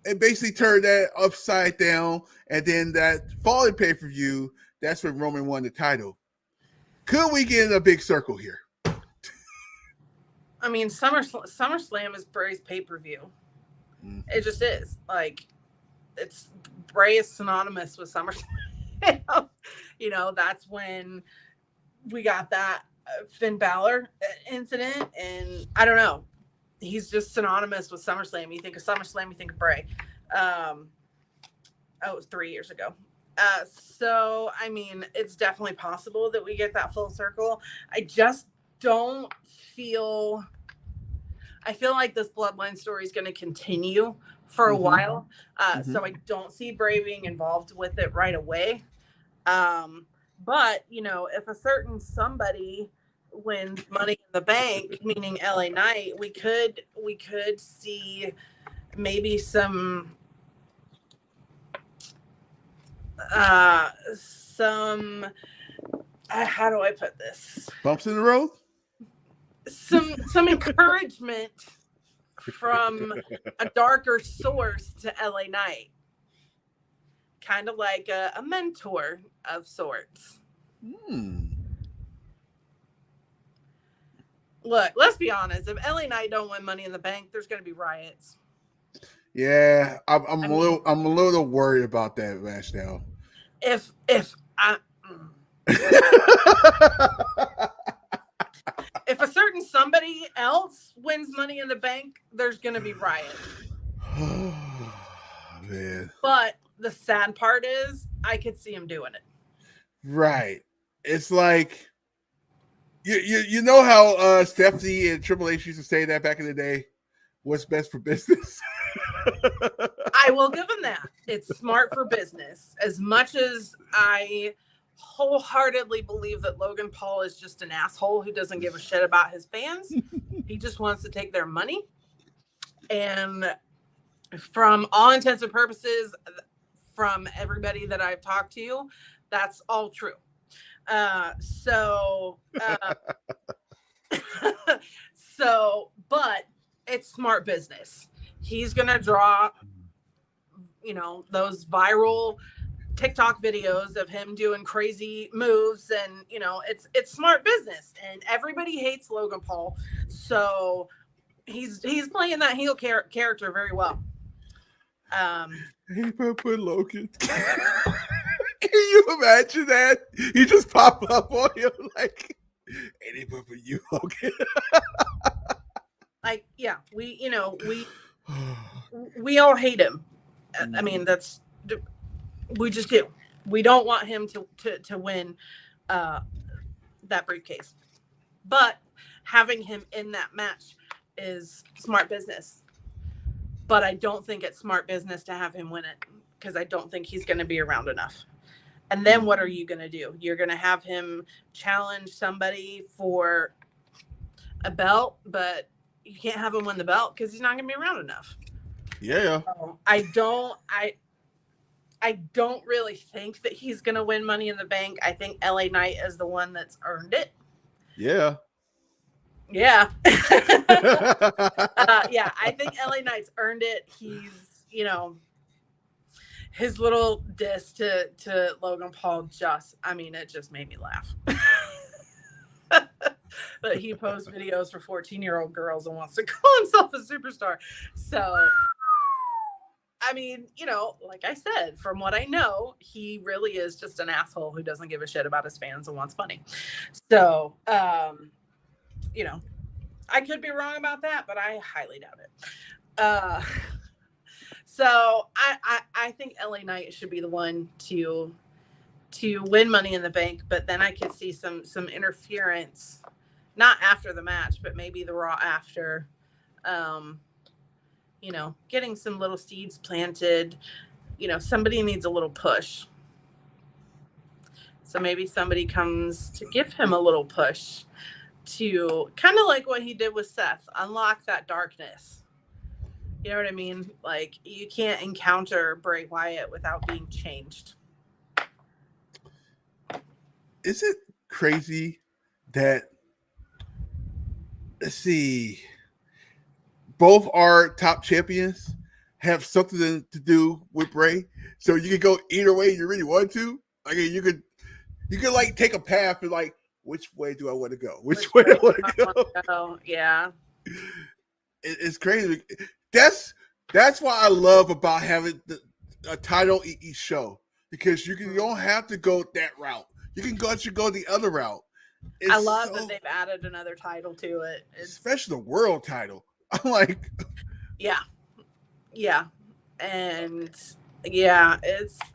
It basically turned that upside down, and then that following pay-per-view, that's when Roman won the title. Could we get in a big circle here? I mean, SummerSlam is Bray's pay-per-view. Mm-hmm. It just is. Like, it's Bray is synonymous with SummerSlam. That's when we got that Finn Balor incident, and I don't know. He's just synonymous with SummerSlam. You think of SummerSlam, you think of Bray. It was 3 years ago. So, I mean, it's definitely possible that we get that full circle. I just don't feel... I feel like this bloodline story is going to continue for a while. So I don't see Bray being involved with it right away. But, if a certain somebody wins Money in the Bank, meaning LA Knight, we could see maybe some how do I put this? Bumps in the road? Some encouragement from a darker source to LA Knight. Kind of like a mentor of sorts. Look, let's be honest. If LA Knight don't win Money in the Bank, there's going to be riots. Yeah, I'm a little worried about that match now. if I if a certain somebody else wins Money in the Bank, there's gonna be riot. Man. But the sad part is, I could see him doing it. Right. It's like you know how Stephanie and Triple H used to say that back in the day. What's best for business? I will give him that. It's smart for business. As much as I wholeheartedly believe that Logan Paul is just an asshole who doesn't give a shit about his fans, he just wants to take their money. And from all intents and purposes, from everybody that I've talked to, that's all true. But it's smart business. He's gonna draw, those viral TikTok videos of him doing crazy moves, and it's smart business. And everybody hates Logan Paul, so he's playing that heel character very well. Hey, Papa Logan. Can you imagine that? He just pop up on you like, hey, Papa, you Logan. Like, yeah, we all hate him. I mean, we just do. We don't want him to win that briefcase. But having him in that match is smart business. But I don't think it's smart business to have him win it, because I don't think he's going to be around enough. And then what are you going to do? You're going to have him challenge somebody for a belt, but you can't have him win the belt because he's not going to be around enough. Yeah. I don't really think that he's going to win Money in the Bank. I think LA Knight is the one that's earned it. Yeah. Yeah. Yeah, I think LA Knight's earned it. He's, his little diss to Logan Paul it just made me laugh. But he posts videos for 14-year-old girls and wants to call himself a superstar. So, like I said, from what I know, he really is just an asshole who doesn't give a shit about his fans and wants money. So, I could be wrong about that, but I highly doubt it. So I think LA Knight should be the one to win Money in the Bank, but then I could see some interference, not after the match, but maybe the Raw after, getting some little seeds planted. Somebody needs a little push. So maybe somebody comes to give him a little push to kind of like what he did with Seth, unlock that darkness. You know what I mean? Like, you can't encounter Bray Wyatt without being changed. Is it crazy that, let's see, both our top champions have something to do with Bray? So you could go either way you really want to. Like, you could like take a path and like, which way do I want to go? Which way do I want to go? Yeah. It's crazy. That's what I love about having a title each show, because you don't have to go that route. You can go the other route. I love that they've added another title to it. Especially the world title. I'm like, yeah. And yeah,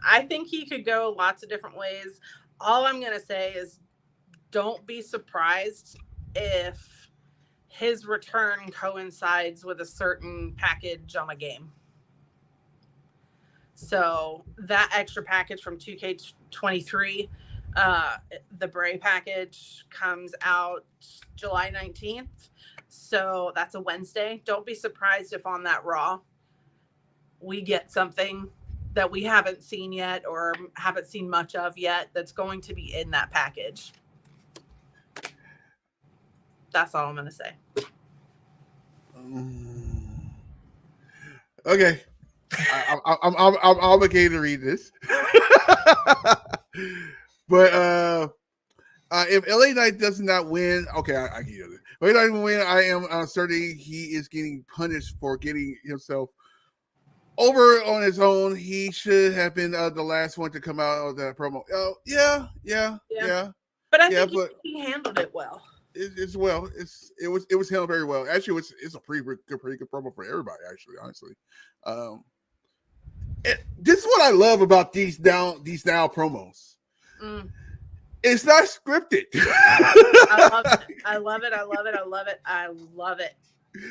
I think he could go lots of different ways. All I'm going to say is, don't be surprised if his return coincides with a certain package on a game. So that extra package from 2K23, the Bray package, comes out July 19th. So that's a Wednesday. Don't be surprised if on that Raw we get something that we haven't seen yet or haven't seen much of yet that's going to be in that package. That's all I'm going to say. Okay. I'm obligated to read this. But if LA Knight does not win, okay, I get it. If LA Knight win, I am certain he is getting punished for getting himself over on his own, he should have been the last one to come out of that promo. Oh, yeah. But I Yeah, think but he handled it well. it's well. It was handled very well. Actually, it's a pretty good promo for everybody. Actually, honestly, this is what I love about these now promos. Mm. It's not scripted. I love it.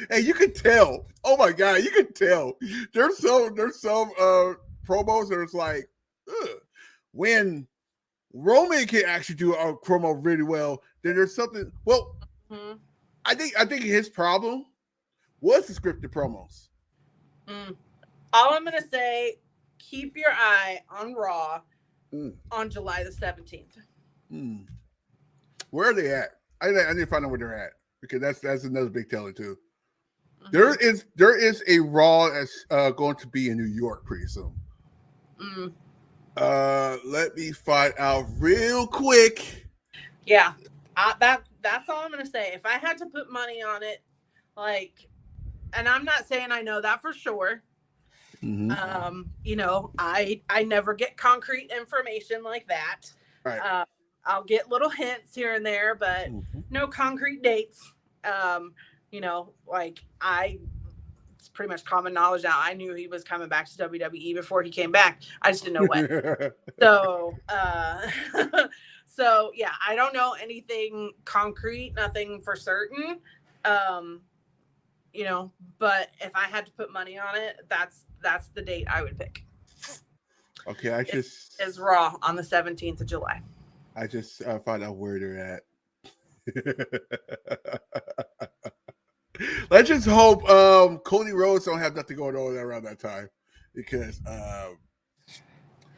And you can tell. Oh my god, you can tell. There's some promos that it's like, ugh. When Roman can actually do a promo really well, then there's something. Well, Mm-hmm. I think his problem was the scripted promos. All I'm gonna say, keep your eye on Raw on July the 17th. Where are they at? I need to find out where they're at, because that's another big teller too. Mm-hmm. There is a Raw that's going to be in New York pretty soon. Let me find out real quick. Yeah, that's all I'm gonna say. If I had to put money on it, like, and I'm not saying I know that for sure. Mm-hmm. You know, I never get concrete information like that. Right. I'll get little hints here and there, but no concrete dates. You know, like it's pretty much common knowledge now. I knew he was coming back to WWE before he came back. I just didn't know when. So yeah, I don't know anything concrete, nothing for certain. You know, but if I had to put money on it, that's the date I would pick. Okay, is Raw on the 17th of July. I just found out where they're at. Let's just hope Cody Rhodes don't have nothing going on around that time, because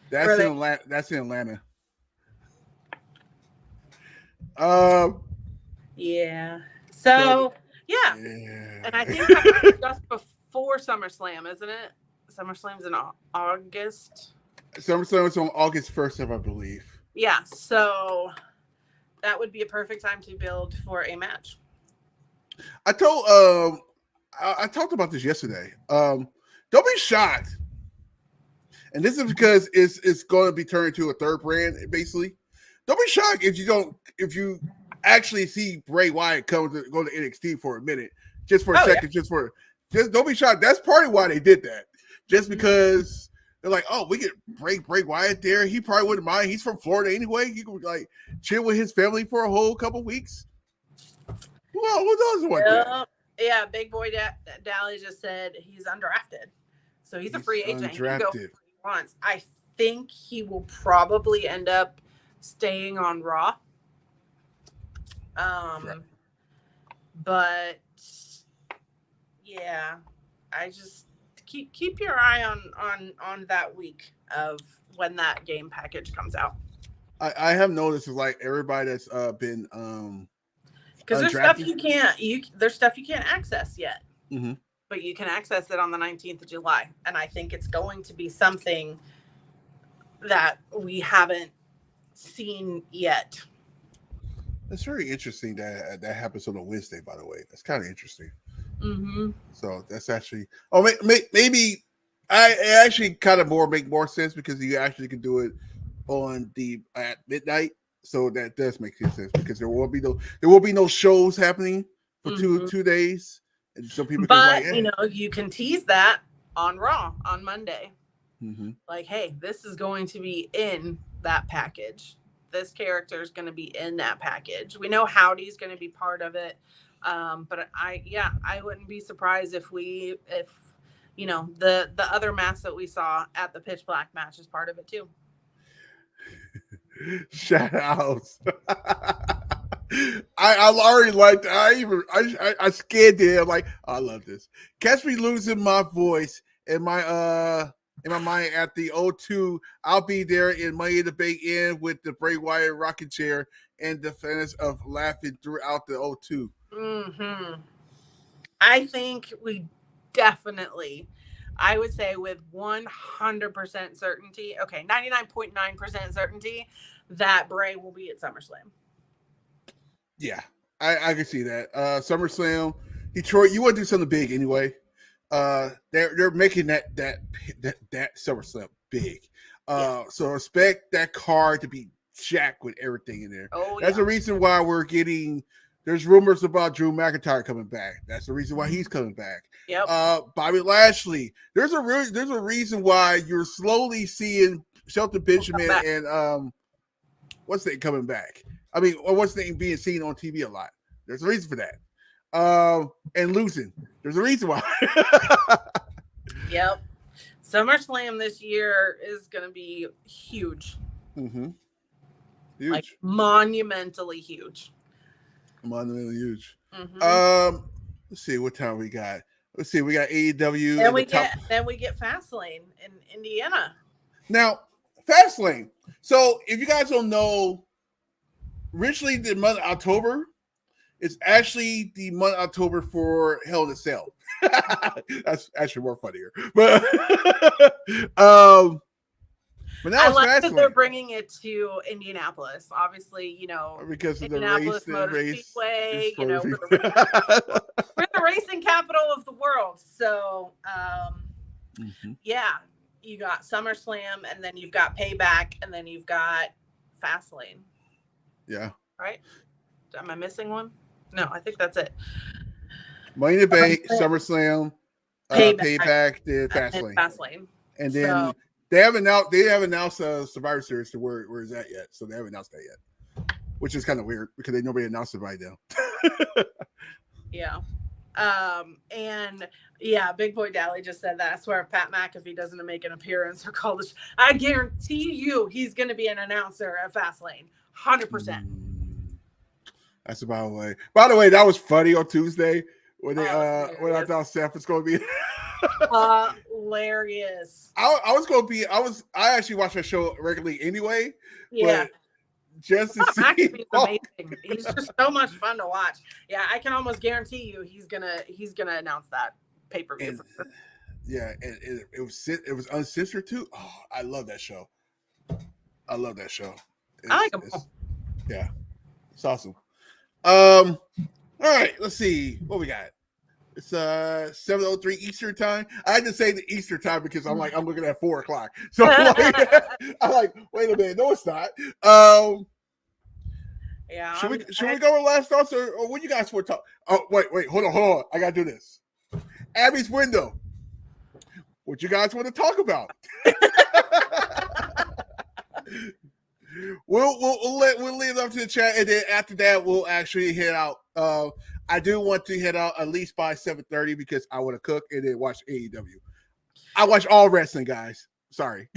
that's in Atlanta. Yeah. So yeah. And I think that's just before SummerSlam, isn't it? SummerSlam's in August. SummerSlam is on August 1st, I believe. Yeah. So that would be a perfect time to build for a match. I talked about this yesterday. Don't be shocked, and this is because it's going to be turned into a third brand, basically. Don't be shocked if you actually see Bray Wyatt go to NXT for a minute, just for a second, just don't be shocked. That's partly why they did that, just because they're like, oh, we get Bray Wyatt there. He probably wouldn't mind. He's from Florida anyway. He could like chill with his family for a whole couple weeks. Well, who does want that? Yeah, Big Boy Dally just said he's undrafted, so he's a free agent. He can go where he wants. I think he will probably end up staying on Raw. Right. But yeah, I just keep your eye on that week of when that game package comes out. I have noticed like everybody that's been because there's stuff you can't access yet, but you can access it on the 19th of July, and I think it's going to be something that we haven't seen yet. That's very interesting that happens on a Wednesday, by the way. That's kind of interesting. So that's actually maybe it actually kind of make more sense, because you actually can do it at midnight. So that does make sense, because there will be no shows happening for two days, and some people. But you know, you can tease that on Raw on Monday. Like, hey, this is going to be in that package. This character is going to be in that package. We know Howdy's going to be part of it, but I wouldn't be surprised if you know the other match that we saw at the Pitch Black match is part of it too. Shout outs. I already liked. I scared there. Like, I love this. Catch me losing my voice in my mind at the O2. I'll be there in Money in the Bank Inn with the Bray Wyatt rocking chair and the fans of laughing throughout the O2. I think we definitely, I would say with 100% certainty, 99.9% certainty that Bray will be at SummerSlam. Yeah, I can see that. SummerSlam, Detroit, you want to do something big anyway. they're making that SummerSlam big. So expect that card to be jacked with everything in there. Oh, That's the reason why we're getting. There's rumors about Drew McIntyre coming back. That's the reason why he's coming back. Yep. Bobby Lashley. There's a reason why you're slowly seeing Shelton Benjamin and what's name coming back. I mean, or what's name being seen on TV a lot. There's a reason for that. And losing. There's a reason why. Yep. SummerSlam this year is going to be huge. Mm-hmm. Huge. Like monumentally huge. Monumentally huge. Mm-hmm. Let's see what time we got. Let's see, we got AEW. Then we get Fastlane in Indiana. Now, Fastlane. So if you guys don't know, originally the month of October is actually the month of October for Hell in a Cell. That's actually more funnier. But now I it's like Fastlane. that they're bringing it to Indianapolis. Obviously, because of the Indianapolis race, Motor Speedway, we're the racing capital of the world. So, yeah, you got SummerSlam, and then you've got Payback, and then you've got Fastlane. Yeah. Right? Am I missing one? No, I think that's it. Money in the Bank, SummerSlam, Payback, then Fastlane. And then they haven't announced Survivor Series to where is that yet. So they haven't announced that yet. Which is kind of weird because nobody announced it right now. Yeah. And yeah, Big Boy Dally just said that. I swear if Pat McAfee doesn't make an appearance or call this, I guarantee you he's going to be an announcer at Fastlane. 100%. That's about the way. By the way, that was funny on Tuesday when they when I thought Seth was going to be hilarious. I actually watch that show regularly anyway. Yeah. But just to see, McAfee's amazing. He's just so much fun to watch. Yeah, I can almost guarantee you he's gonna announce that pay-per-view. Yeah, and it was uncensored too. Oh, I love that show. I love that show. I like him. Yeah, it's awesome. All right, let's see what we got. It's 7:03 Eastern time. I had to say the Eastern time because I'm looking at 4:00. So I'm like, wait a minute, no, it's not. Yeah. Should we go with last thoughts or what you guys want to talk? Oh, wait, hold on. I gotta do this. Abby's window. What you guys want to talk about? We'll leave it up to the chat, and then after that we'll actually head out. I do want to head out at least by 7:30 because I want to cook and then watch AEW. I watch all wrestling, guys. Sorry.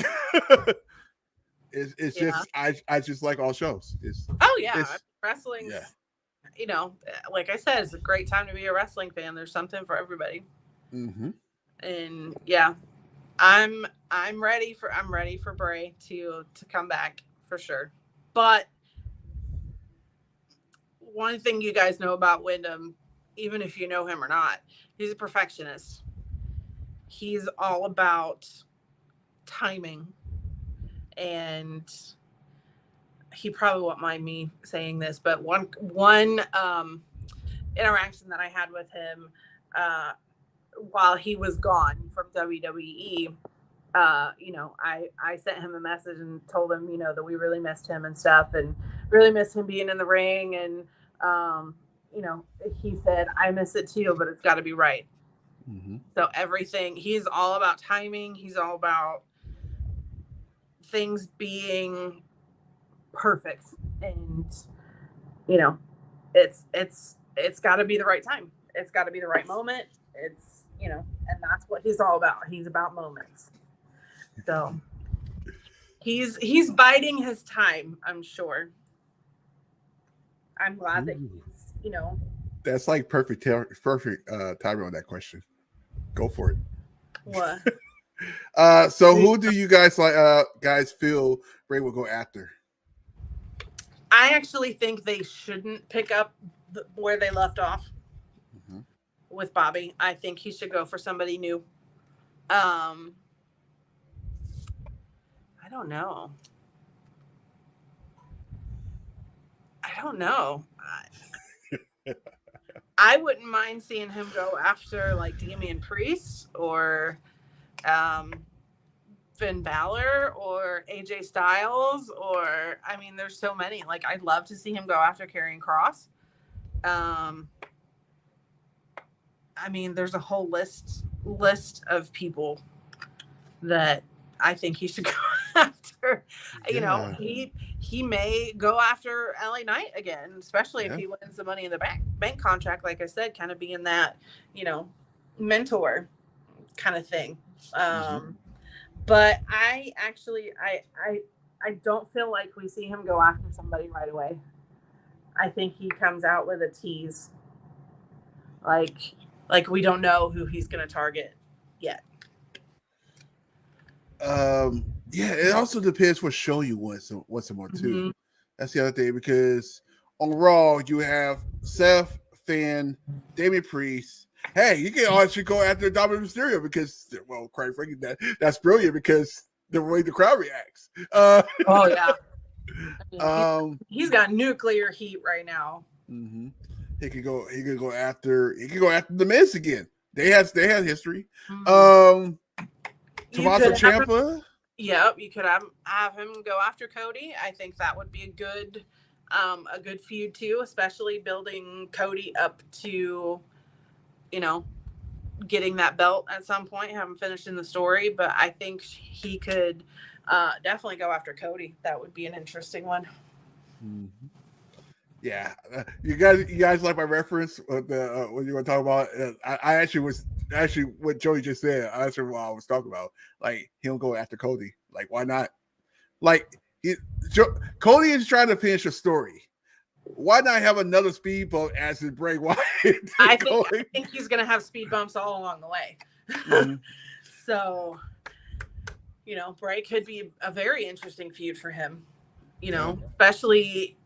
It's just I just like all shows. Wrestling. Yeah. Like I said, it's a great time to be a wrestling fan. There's something for everybody. Mm-hmm. And yeah, I'm ready for Bray to come back for sure. But one thing you guys know about Wyndham, even if you know him or not, he's a perfectionist. He's all about timing. And he probably won't mind me saying this, but one interaction that I had with him while he was gone from WWE, I sent him a message and told him, that we really missed him and stuff and really missed him being in the ring. And, he said, I miss it too, but it's got to be right. Mm-hmm. So everything, he's all about timing. He's all about things being perfect, and it's got to be the right time. It's got to be the right moment. It's and that's what he's all about. He's about moments. So he's biding his time. I'm sure. I'm glad that he's That's like perfect timing on that question. Go for it. What? So who do you guys guys feel Bray will go after? I actually think they shouldn't pick up where they left off with Bobby. I think he should go for somebody new. I don't know. I wouldn't mind seeing him go after like Damian Priest or Finn Balor or AJ Styles, or I mean, there's so many. Like, I'd love to see him go after Karrion Kross. I mean, there's a whole list of people that I think he should go after. Yeah. You know, he may go after LA Knight again, especially if he wins the Money in the Bank contract. Like I said, kind of being that, you know, mentor kind of thing. But I actually I don't feel like we see him go after somebody right away. I think he comes out with a tease. Like we don't know who he's going to target yet. Yeah, it also depends what show you want some more too. That's the other thing, because on Raw you have Seth, Finn, Damian Priest. Hey, you can actually go after Dominic Mysterio because, well, quite frankly, that's brilliant because the way the crowd reacts. Oh yeah, I mean, he's got nuclear heat right now. He could go after the Miz again. They had history. Tommaso Ciampa. Yep, you could have him go after Cody. I think that would be a good feud too, especially building Cody up to, you know, getting that belt at some point. Haven't finished in the story, but I think he could definitely go after Cody. That would be an interesting one. Yeah, you guys like my reference with what you want to talk about? I actually what Joey just said. I answered what I was talking about. Like, he'll go after Cody. Like, why not? Like, Cody is trying to finish a story. Why not have another speed bump as in Bray Wyatt? I think he's gonna have speed bumps all along the way. So, you know, Bray could be a very interesting feud for him. You know, especially,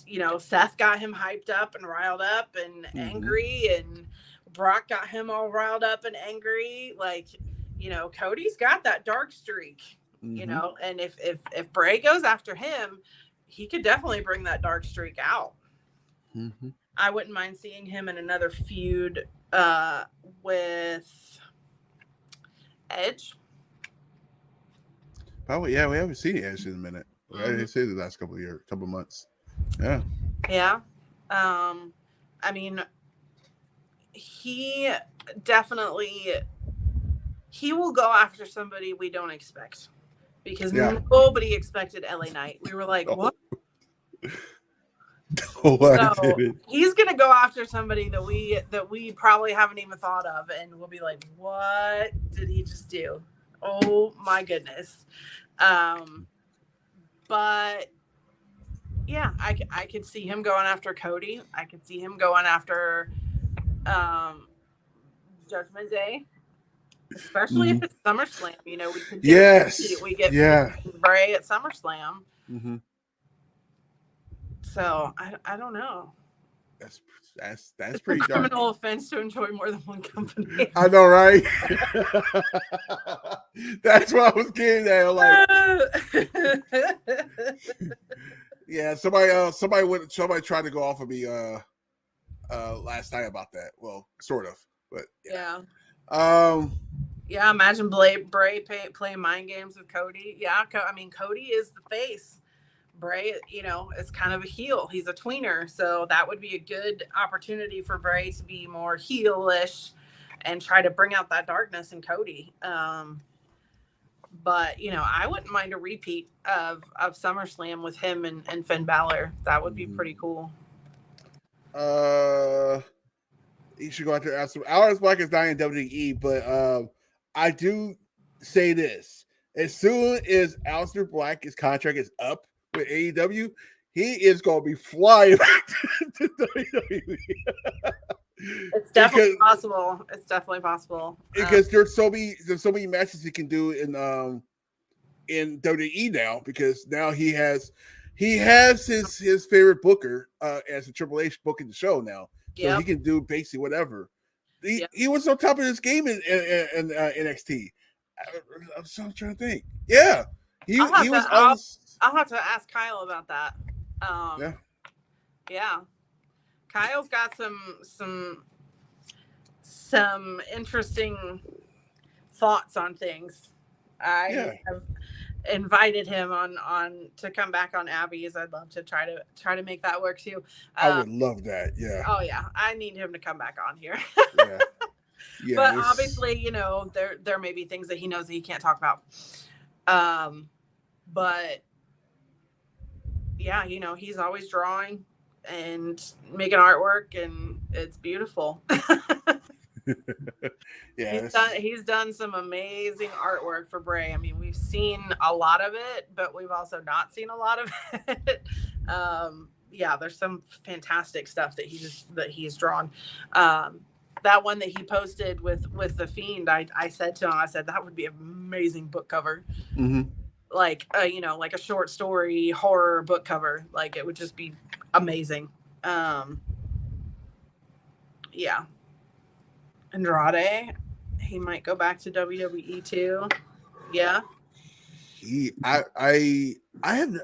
you know, Seth got him hyped up and riled up and angry, and Brock got him all riled up and angry. Like, you know, Cody's got that dark streak, you know, and if Bray goes after him, he could definitely bring that dark streak out. I wouldn't mind seeing him in another feud with Edge. Probably, yeah. We haven't seen Edge in a minute. I didn't see the last couple of months. Yeah. Yeah. I mean, he will go after somebody we don't expect, because nobody expected LA Knight. We were like, what? He's gonna go after somebody that we probably haven't even thought of, and we'll be like, what did he just do? Oh my goodness. But yeah, I could see him going after Cody. I could see him going after Judgment Day, especially if it's SummerSlam. You know, we could get Bray at SummerSlam. So I don't know. That's pretty dark. Criminal offense to enjoy more than one company. I know, right? That's what I was getting at. Like, yeah, somebody tried to go off of me last night about that. Well, sort of, but yeah. Yeah, imagine Bray playing mind games with Cody. Yeah, I mean, Cody is the face. Bray, you know, is kind of a heel. He's a tweener, so that would be a good opportunity for Bray to be more heelish and try to bring out that darkness in Cody. But, you know, I wouldn't mind a repeat of SummerSlam with him and Finn Balor. That would be pretty cool. He should go out there. Alex Black is not in WWE, but I do say this: as soon as Aleister Black's contract is up with AEW, he is going to be flying back to WWE. It's definitely possible. It's definitely possible because there's so many matches he can do in WWE now, because now he has his favorite booker as a Triple H booking the show now, so he can do basically whatever. He was on top of his game in NXT. I'm trying to think. Yeah, he was. I'll have to ask Kyle about that. Yeah. Kyle's got some interesting thoughts on things. I have invited him on to come back on Abby's. I'd love to try to make that work too. I would love that. Yeah. Oh yeah, I need him to come back on here. Yeah. Yeah. But obviously, there may be things that he knows that he can't talk about. But yeah, he's always drawing and making artwork, and it's beautiful. Yeah, he's done some amazing artwork for Bray. I mean, we've seen a lot of it, but we've also not seen a lot of it. Yeah, there's some fantastic stuff that he's drawn. That one that he posted with the Fiend, I said to him, that would be an amazing book cover. Mm-hmm. Like like a short story horror book cover. Like, it would just be amazing. Yeah. Andrade, he might go back to WWE too. Yeah. I have.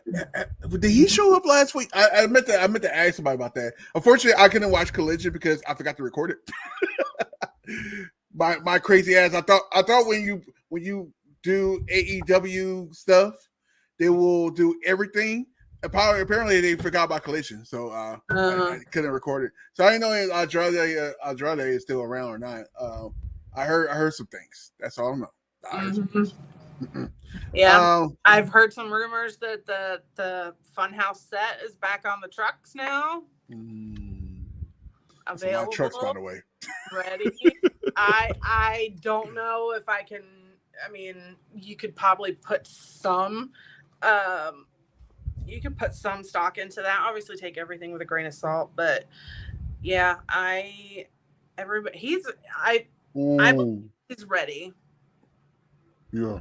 Did he show up last week? I meant to ask somebody about that. Unfortunately, I couldn't watch Collision because I forgot to record it. my crazy ass. I thought when you do AEW stuff, they will do everything. Apparently, they forgot about Collision, so I couldn't record it. So I didn't know if Andrade is still around or not. I heard some things. That's all I know. Yeah, I've heard some rumors that the Funhouse set is back on the trucks now. Available. A lot of trucks, by the way. Ready. I don't know if I can. I mean, you could probably put some. You could put some stock into that. Obviously, take everything with a grain of salt, but yeah, I believe he's ready. Yeah,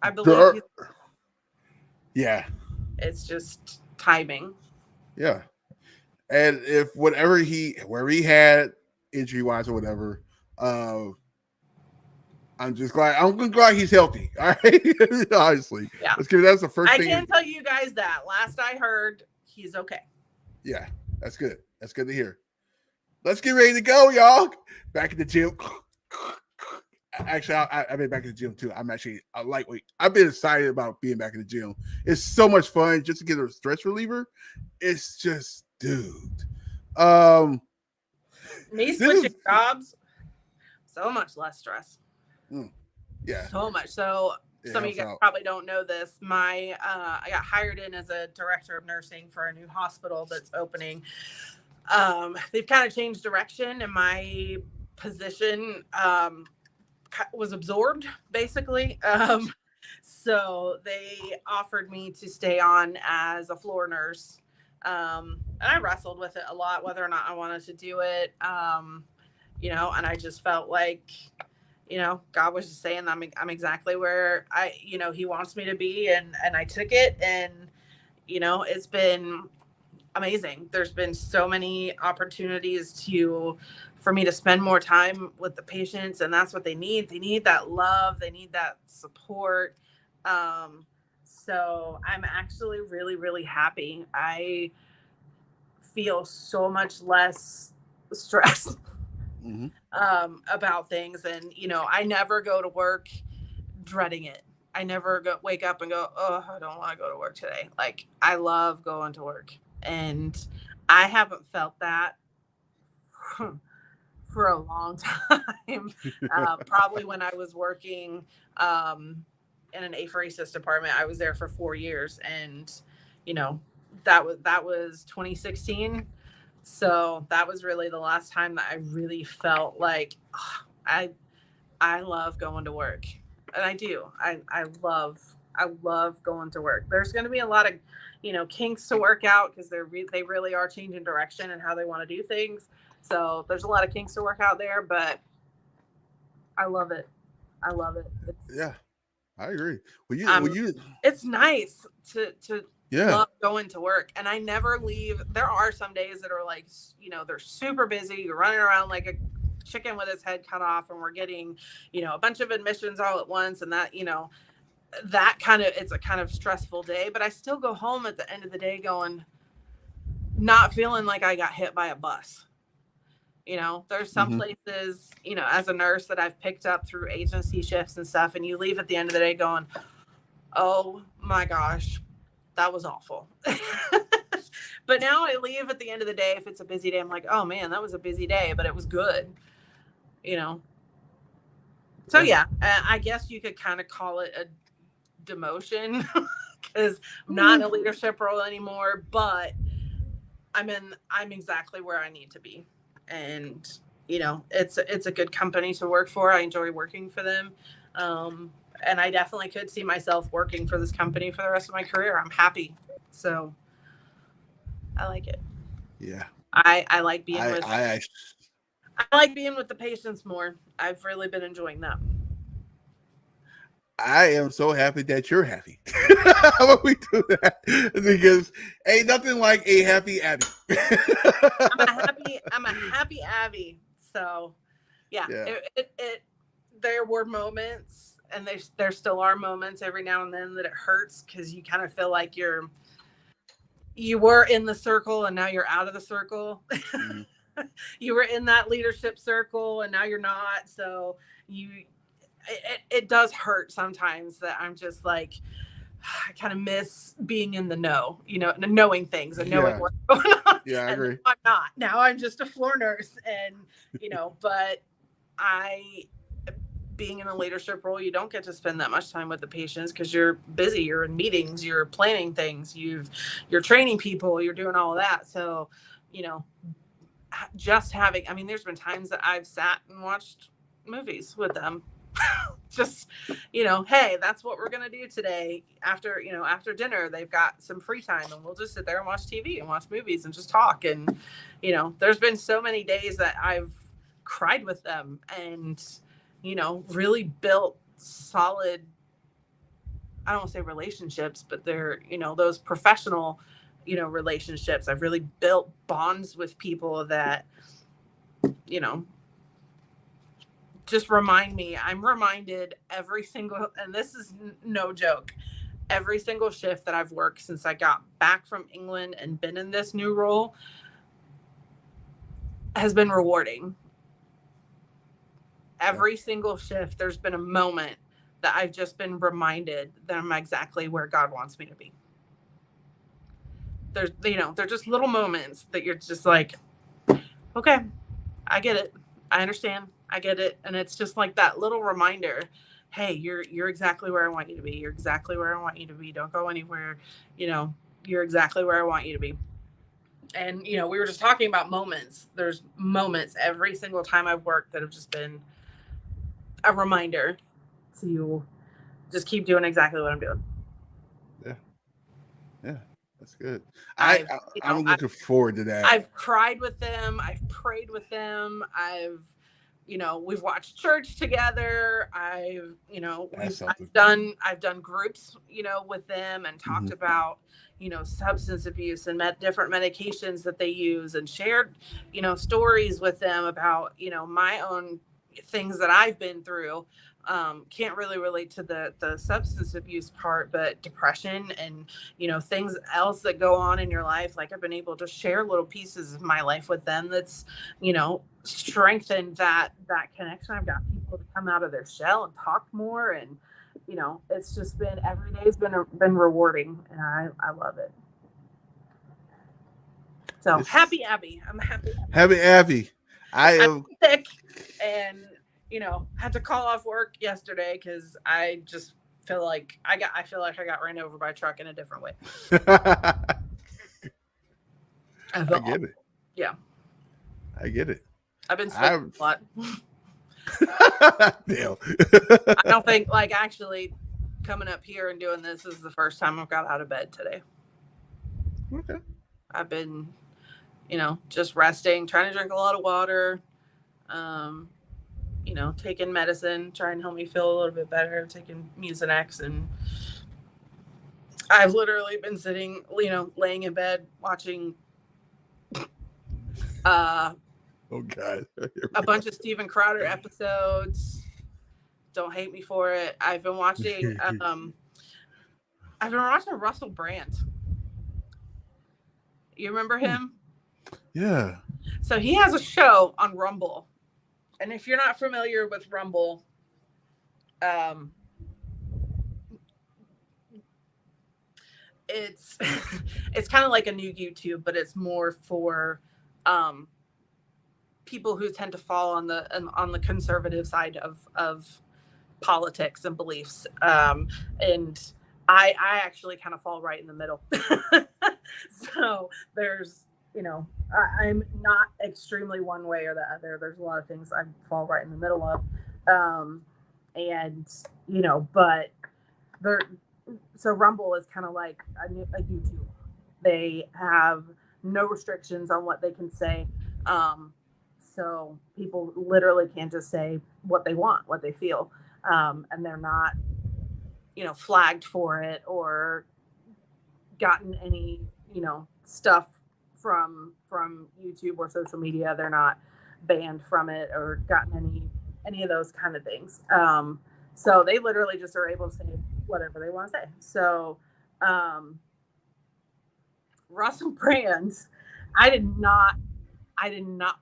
I believe. Yeah, it's just timing. Yeah, and if wherever he had injury wise or whatever, I'm glad he's healthy. All right. Honestly. Yeah. That's the first thing. I can tell you guys that. Last I heard, he's okay. Yeah. That's good. That's good to hear. Let's get ready to go, y'all. Back in the gym. Actually, I've been back in the gym too. I'm actually a lightweight. I've been excited about being back in the gym. It's so much fun just to get a stress reliever. It's just, dude. Me switching jobs, so much less stress. Yeah, so much. So some of you guys probably don't know this. I got hired in as a director of nursing for a new hospital that's opening. They've kind of changed direction, and my position was absorbed basically. So they offered me to stay on as a floor nurse, and I wrestled with it a lot, whether or not I wanted to do it. And I just felt like, God was just saying I'm exactly where he wants me to be. And I took it, and, it's been amazing. There's been so many opportunities for me to spend more time with the patients. And that's what they need. They need that love. They need that support. So I'm actually really, really happy. I feel so much less stressed about things. And, I never go to work dreading it. I never wake up and go, oh, I don't want to go to work today. Like, I love going to work. And I haven't felt that for a long time. Probably when I was working in an apheresis department. I was there for 4 years, and that was 2016. So that was really the last time that I really felt like I love going to work. And I do. I love going to work. There's going to be a lot of, kinks to work out, because they really are changing direction and how they want to do things. So there's a lot of kinks to work out there, but I love it. Yeah, I agree. It's nice to yeah. love going to work, and I never leave. There are some days that are like, they're super busy. You're running around like a chicken with its head cut off, and we're getting, a bunch of admissions all at once, and that, it's a kind of stressful day. But I still go home at the end of the day going, not feeling like I got hit by a bus. You know, there's some Mhm. places, you know, as a nurse that I've picked up through agency shifts and stuff, and you leave at the end of the day going, oh my gosh, that was awful. But now I leave at the end of the day, if it's a busy day, I'm like, oh man, that was a busy day, but it was good, you know. So yeah, I guess you could kind of call it a demotion because I'm not in a leadership role anymore, but I'm exactly where I need to be. And you know, it's a good company to work for. I enjoy working for them. And I definitely could see myself working for this company for the rest of my career. I'm happy. So I like it. Yeah. I like being I with I actually, I like being with the patients more. I've really been enjoying that. I am so happy that you're happy when we do that, because ain't nothing like a happy Abby. I'm a happy Abby. So yeah, Yeah. there were moments, and there still are moments every now and then that it hurts because you kind of feel like you were in the circle and now you're out of the circle. Mhm. You were in that leadership circle and now you're not. So it does hurt sometimes that I'm just like, I kind of miss being in the know, you know, knowing things and knowing Yeah. what's going on. Yeah, I And agree. now I'm not. Now I'm just a floor nurse, and you know, but being in a leadership role, you don't get to spend that much time with the patients because you're busy, you're in meetings, you're planning things, you're training people, you're doing all of that. So, you know, just having, I mean, there's been times that I've sat and watched movies with them. Just, you know, hey, that's what we're gonna do today. After, you know, after dinner, they've got some free time and we'll just sit there and watch TV and watch movies and just talk. And, you know, there's been so many days that I've cried with them and, you know, really built solid, I don't want to say relationships, but they're, you know, those professional, you know, relationships. I've really built bonds with people that, you know, just remind me. I'm reminded every single, and this is no joke, every single shift that I've worked since I got back from England and been in this new role has been rewarding. Every single shift, there's been a moment that I've just been reminded that I'm exactly where God wants me to be. There's, you know, they're just little moments that you're just like, okay, I get it. I understand. I get it. And it's just like that little reminder, hey, you're exactly where I want you to be. You're exactly where I want you to be. Don't go anywhere. You know, you're exactly where I want you to be. And, you know, we were just talking about moments. There's moments every single time I've worked that have just been a reminder to just keep doing exactly what I'm doing. Yeah. Yeah. That's good. I've, you know, I'm looking forward to that. I've cried with them. I've prayed with them. You know, we've watched church together. You know, I've done groups, you know, with them and talked about, you know, substance abuse and different medications that they use and shared, you know, stories with them about, you know, my own things that I've been through. Can't really relate to the substance abuse part, but depression and, you know, things else that go on in your life. Like I've been able to share little pieces of my life with them that's, you know, strengthened that connection. I've got people to come out of their shell and talk more, and you know, it's just been, every day's been rewarding, and I love it. So happy Abby. I'm happy. Happy Abby. I'm sick, and you know, had to call off work yesterday because I just feel like I got ran over by a truck in a different way. I get it. Yeah, I get it. I've been sleeping a lot. Damn. I don't think, like, actually coming up here and doing this is the first time I've got out of bed today. Okay. I've been, you know, just resting, trying to drink a lot of water, you know, taking medicine, trying to help me feel a little bit better, taking Mucinex, and I've literally been sitting, you know, laying in bed watching oh God, a bunch of Steven Crowder episodes. Don't hate me for it. I've been watching Russell Brand. You remember him? Yeah. So he has a show on Rumble. And if you're not familiar with Rumble, it's it's kind of like a new YouTube, but it's more for people who tend to fall on the conservative side of politics and beliefs. And I actually kind of fall right in the middle. So there's, I'm not extremely one way or the other. There's a lot of things I fall right in the middle of. But so Rumble is kind of like a YouTube. They have no restrictions on what they can say. So people literally can just say what they want, what they feel. And they're not, flagged for it or gotten any, stuff from YouTube or social media. They're not banned from it or gotten any of those kind of things. So they literally just are able to say whatever they want to say. So Russell Brand, I did not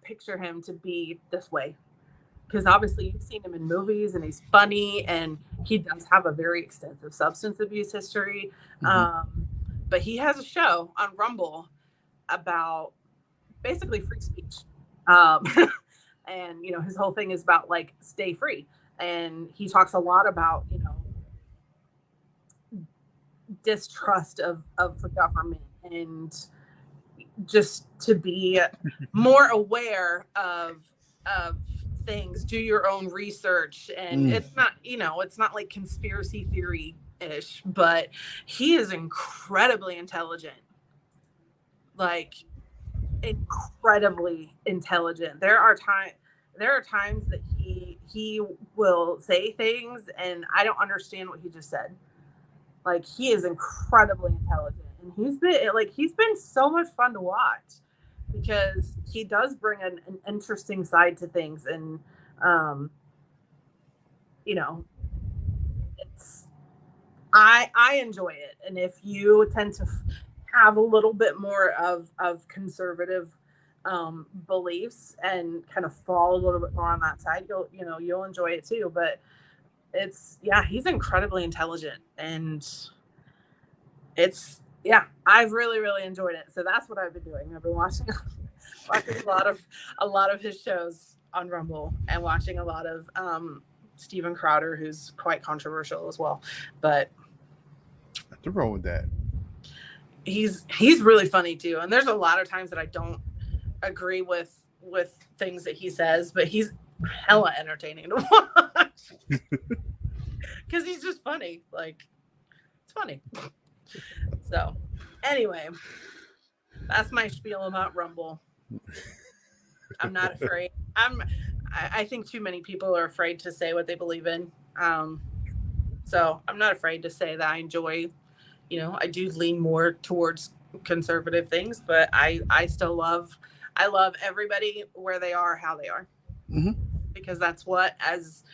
picture him to be this way, because obviously you've seen him in movies and he's funny and he does have a very extensive substance abuse history. But he has a show on Rumble about basically free speech. And, his whole thing is about like, stay free. And he talks a lot about, distrust of the government and just to be more aware of things, do your own research. And it's not like conspiracy theory ish, but he is incredibly intelligent, like incredibly intelligent. There are times that he will say things and I don't understand what he just said. Like, he is incredibly intelligent, and he's been so much fun to watch because he does bring an interesting side to things. And I enjoy it. And if you tend to have a little bit more of conservative beliefs and kind of fall a little bit more on that side, you'll enjoy it too. But he's incredibly intelligent, and I've really, really enjoyed it. So that's what I've been doing. I've been watching a lot of his shows on Rumble and watching a lot of Steven Crowder, who's quite controversial as well. But nothing wrong with that. He's really funny too. And there's a lot of times that I don't agree with things that he says, but he's hella entertaining to watch because he's just funny. Like, it's funny. So anyway, that's my spiel about Rumble. I'm not afraid. I think too many people are afraid to say what they believe in. So I'm not afraid to say that I enjoy, I do lean more towards conservative things, but I still love everybody where they are, how they are. Because that's what, as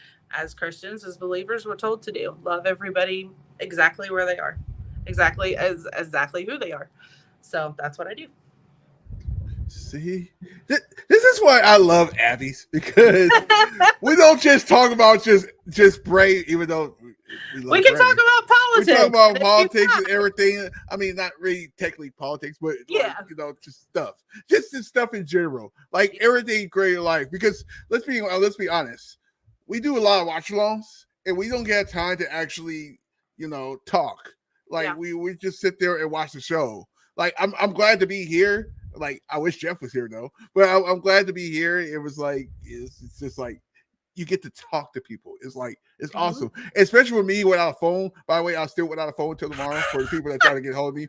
Christians, as believers, we're told to do. Love everybody exactly where they are, exactly who they are. So that's what I do. See, this is why I love Abby's, because we don't just talk about just Bray, even though we can talk about politics. We talk about politics and everything. I mean, not really technically politics, but just stuff, just stuff in general, like everything great in life. Because let's be honest, we do a lot of watch-alongs, and we don't get time to actually, talk. Like we just sit there and watch the show. Like I'm glad to be here. Like, I wish Jeff was here though, but I'm glad to be here. It was like, it's just like, you get to talk to people. It's like, it's awesome. Especially with me without a phone. By the way, I'm still without a phone until tomorrow for the people that try to get hold of me.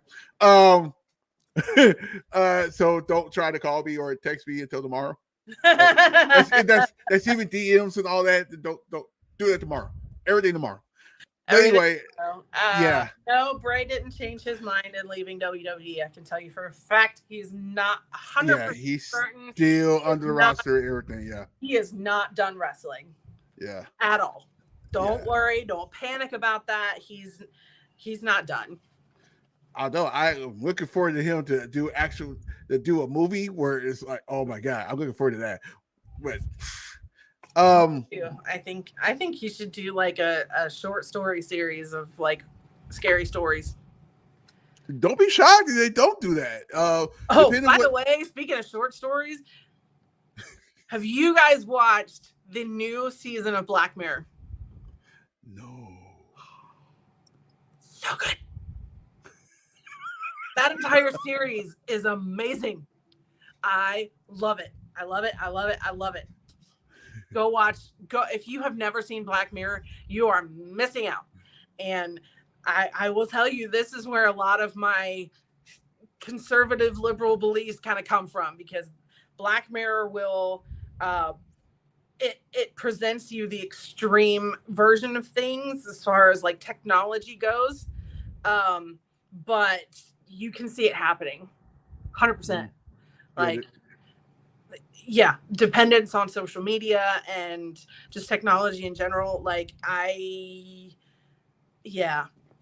So don't try to call me or text me until tomorrow. That's even DMs and all that. Don't do that tomorrow. Everything tomorrow. Anyway, no, Bray didn't change his mind in leaving WWE. I can tell you for a fact he's not 100% he's certain. Still under the roster and everything. Yeah, he is not done wrestling. Yeah, at all. Don't worry. Don't panic about that. He's not done. Although I'm looking forward to him to do a movie where it's like, oh my god, I'm looking forward to that. But I think he should do like a short story series of like scary stories. don't be shocked if they don't do that. Oh, by the way, speaking of short stories, have you guys watched the new season of Black Mirror? No. So good. That entire series is amazing. I love it. I love it. I love it. I love it. Go watch. Go if you have never seen Black Mirror, you are missing out. And I will tell you, this is where a lot of my conservative liberal beliefs kind of come from, because Black Mirror will it presents you the extreme version of things as far as like technology goes, but you can see it happening 100%. Like, yeah, dependence on social media and just technology in general. Like,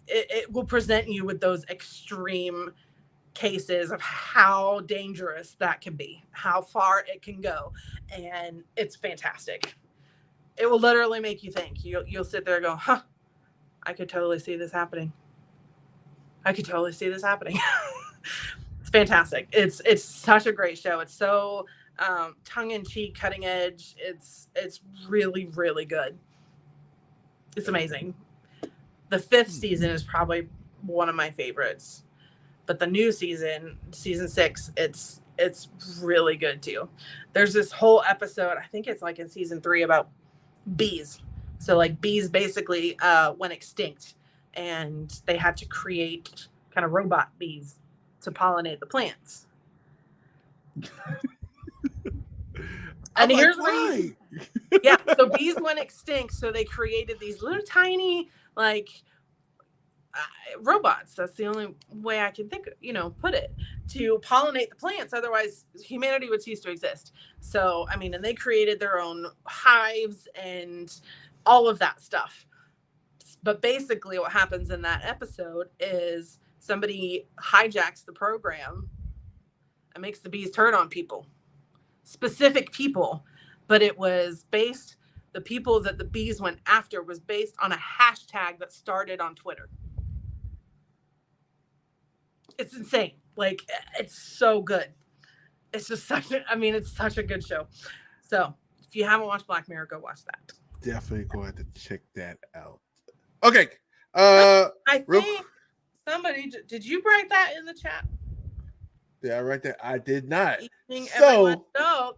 it will present you with those extreme cases of how dangerous that can be, how far it can go. And it's fantastic. It will literally make you think. You'll sit there and go, huh, I could totally see this happening. I could totally see this happening. It's fantastic. It's such a great show. It's so tongue-in-cheek, cutting edge. It's really, really good. It's amazing. The 5th season is probably one of my favorites, but the new season 6, it's really good too. There's this whole episode, I think it's like in season 3, about bees. So like bees basically went extinct, and they had to create kind of robot bees to pollinate the plants. And here's why. Yeah, so bees went extinct, so they created these little tiny like robots. That's the only way I can think, put it, to pollinate the plants. Otherwise, humanity would cease to exist. So, I mean, and they created their own hives and all of that stuff. But basically what happens in that episode is somebody hijacks the program and makes the bees turn on people, specific people. But it was the people that the bees went after was based on a hashtag that started on Twitter. It's insane. Like, it's so good. It's just it's such a good show. So if you haven't watched Black Mirror, go watch that. Definitely going to check that out. Okay. I think somebody, did you write that in the chat? Yeah, right there. I did not. So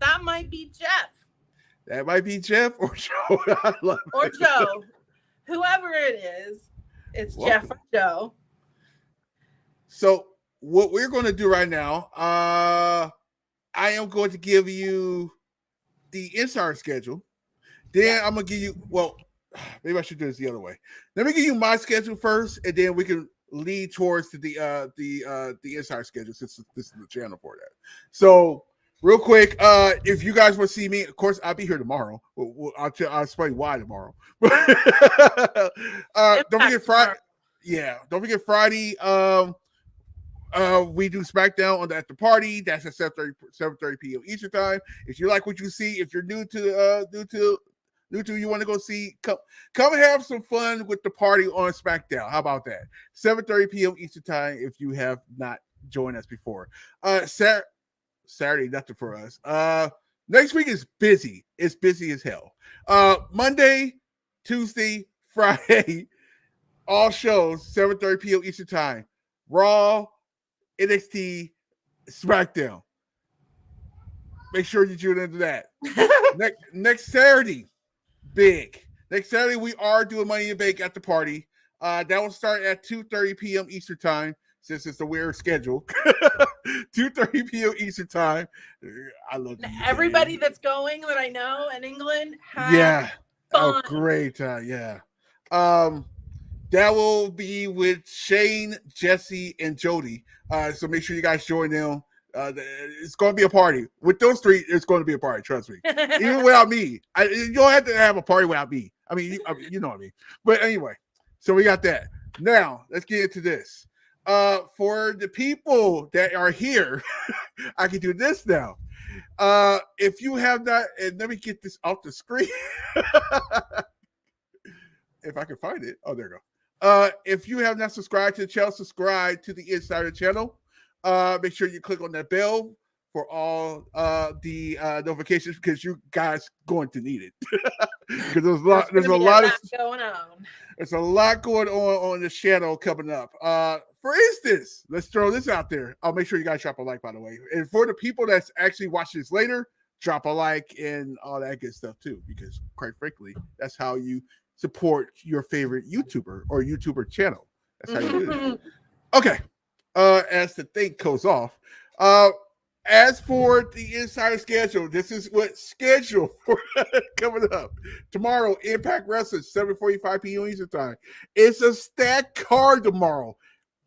that might be Jeff. That might be Jeff or Joe. Or Joe. Whoever it is, it's Welcome. Jeff or Joe. So what we're going to do right now, I am going to give you the Insider schedule. Then I'm going to give you, maybe I should do this the other way. Let me give you my schedule first, and then we can lead towards the Insider schedule, since this is the channel for that. So real quick, if you guys want to see me, of course, I'll be here tomorrow. I'll explain why tomorrow. Don't forget Friday. Yeah, don't forget Friday. We do SmackDown at the party. That's at 7:30 p.m. Eastern time. If you like what you see, if you're new to you want to go see, come and have some fun with the party on SmackDown. How about that? 7:30 p.m. Eastern time. If you have not joined us before, Saturday, nothing for us. Next week is busy. It's busy as hell. Monday, Tuesday, Friday, all shows 7:30 p.m. Eastern time. Raw, NXT, SmackDown. Make sure you tune into that. Next Saturday, big. Next Saturday, we are doing Money in the Bank at the party. That will start at 2:30 p.m. Eastern time, since it's a weird schedule. 2:30 p.m. Eastern time. I love everybody that's going that I know in England. Fun. Oh, great. Yeah. That will be with Shane, Jesse, and Jodie. So make sure you guys join them. It's going to be a party. With those three, it's going to be a party. Trust me. Even without me. You don't have to have a party without me. I mean, you know what I mean. But anyway, so we got that. Now, let's get into this. For the people that are here, I can do this now. If you have not, and let me get this off the screen. If I can find it. Oh, there you go. If you have not subscribed to the channel, subscribe to the Insider channel. Make sure you click on that bell for all the notifications because you guys going to need it. Because there's a lot going on. There's a lot going on this channel coming up. For instance, let's throw this out there. I'll make sure you guys drop a like, by the way. And for the people that's actually watching this later, drop a like and all that good stuff too. Because quite frankly, that's how you support your favorite YouTuber or YouTuber channel. That's how you do it. Okay. As the thing goes off. As for the Insider schedule, this is what's scheduled for coming up. Tomorrow, Impact Wrestling, 7:45 p.m. Eastern Time. It's a stacked card tomorrow.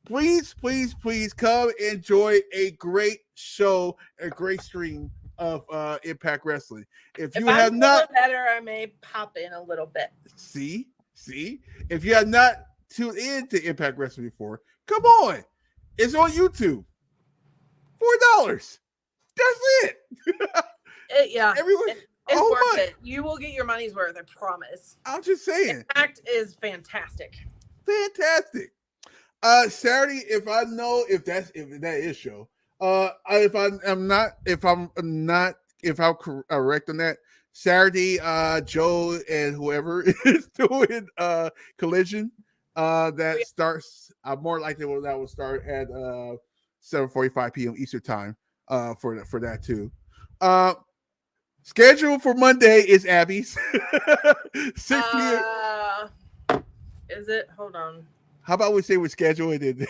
Please, please, please come enjoy a great show, a great stream of Impact Wrestling. If you have not better, I may pop in a little bit. See, if you have not tuned in to Impact Wrestling before, come on. It's on YouTube. $4. That's it. Yeah. Everyone, it's worth it. You will get your money's worth, I promise. I'm just saying. Impact is fantastic. Fantastic. Saturday, if I know if that is show. If I'm correct on that, Saturday, Joe and whoever is doing Collision. That starts. More likely that will start at 7:45 p.m. Eastern Time. For that too. Schedule for Monday is Abby's 6 p.m. Is it? Hold on. How about we say we schedule it in?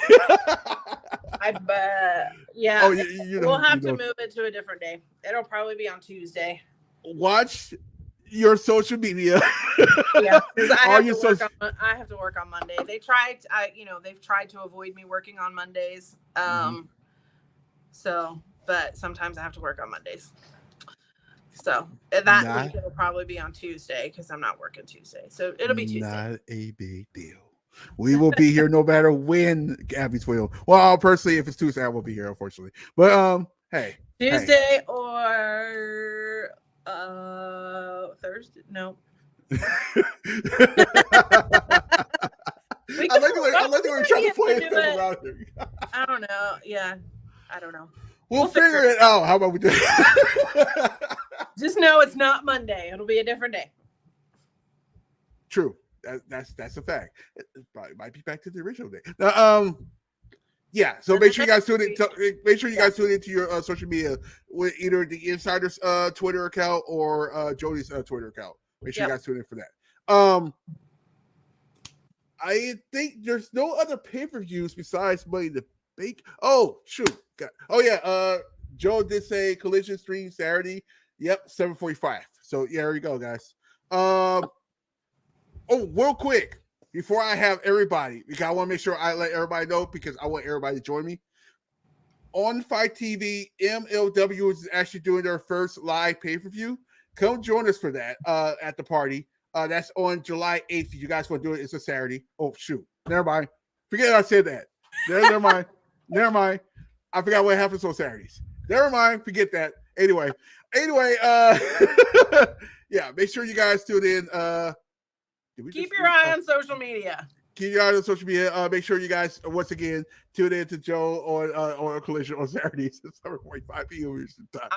I bet. Yeah. Oh, we'll have to move it to a different day. It'll probably be on Tuesday. Watch your social media. Yeah, I have to work on Monday. They've tried to avoid me working on Mondays. So, but sometimes I have to work on Mondays. So that week it'll probably be on Tuesday because I'm not working Tuesday. So it'll be Tuesday. Not a big deal. We will be here no matter when Abby's will. Well, personally, if it's Tuesday, I will be here, unfortunately. But hey. Tuesday or Thursday? No. I like the way you're trying to play it around here. I don't know. Yeah. I don't know. We'll figure it out. How about we do it? Just know it's not Monday. It'll be a different day. True. That's a fact. It probably might be back to the original day. Yeah. So make sure you guys tune in. Make sure you guys tune into your social media with either the Insider's Twitter account or Jodie's Twitter account. Make sure you guys tune in for that. I think there's no other pay-per-views besides Money in the Bank. Oh shoot! Oh yeah. Joe did say Collision stream Saturday. Yep, 7:45. So yeah, there you go, guys. Oh, real quick, before I have everybody, because I want to make sure I let everybody know because I want everybody to join me. On Fight TV, MLW is actually doing their first live pay-per-view. Come join us for that at the party. That's on July 8th. If you guys want to do it, it's a Saturday. Oh, shoot. Never mind. Forget I said that. Never mind. Never mind. I forgot what happens on Saturdays. Never mind. Forget that. Anyway, yeah, make sure you guys tune in. Keep your eye on social media. Keep your eye on social media. Make sure you guys, once again, tune in to Joe on Collision on Saturdays at 7:45 p.m. time.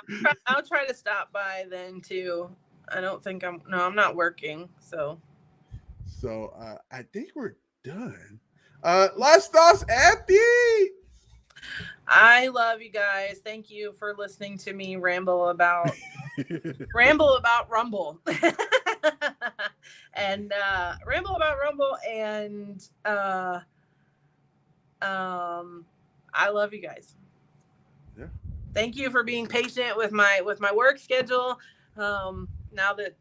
I'll try to stop by then too. I don't think I'm not working. So I think we're done. Last thoughts, Abby. I love you guys. Thank you for listening to me ramble about Rumble. And ramble about Rumble, and I love you guys. Yeah. Thank you for being patient with my work schedule. Now that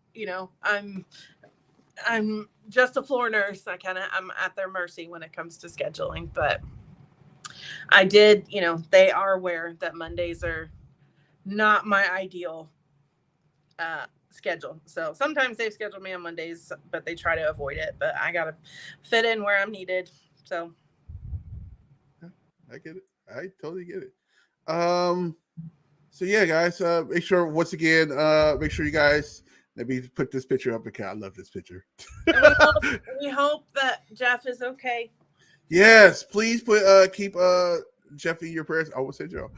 I'm just a floor nurse, I'm at their mercy when it comes to scheduling. But I did, they are aware that Mondays are not my ideal schedule. So sometimes they've scheduled me on Mondays, but they try to avoid it. But I gotta fit in where I'm needed. So I get it. I totally get it. So yeah, guys, make sure once again, make sure you guys let me put this picture up because I love this picture. And we hope that Jeff is okay. Yes, please keep Jeff in your prayers. I will say Joe.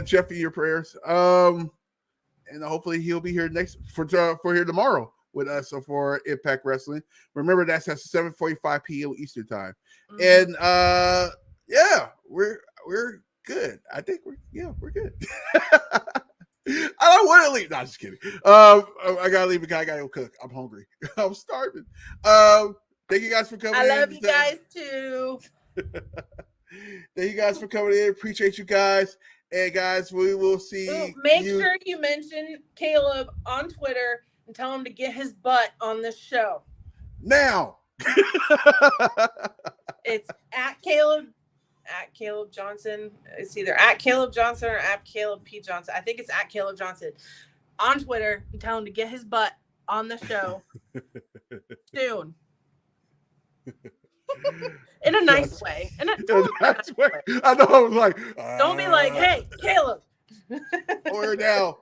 Jeff in your prayers. And hopefully he'll be here for here tomorrow with us for Impact Wrestling. Remember that's at 7:45 p.m. Eastern time. Mm-hmm. And yeah, we're good. I think we're good. I don't want to leave. No, just kidding. I gotta leave because I gotta go cook. I'm hungry. I'm starving. Thank you guys for coming. I love you guys too. Thank you guys for coming in. Appreciate you guys. And guys, we will see. Make sure you mention Caleb on Twitter and tell him to get his butt on this show. Now. It's at Caleb Johnson. It's either at Caleb Johnson or at Caleb P. Johnson. I think it's at Caleb Johnson on Twitter and tell him to get his butt on the show soon. In a nice way. In a nice way. I know. I was like, don't be like, hey, Caleb. Or now.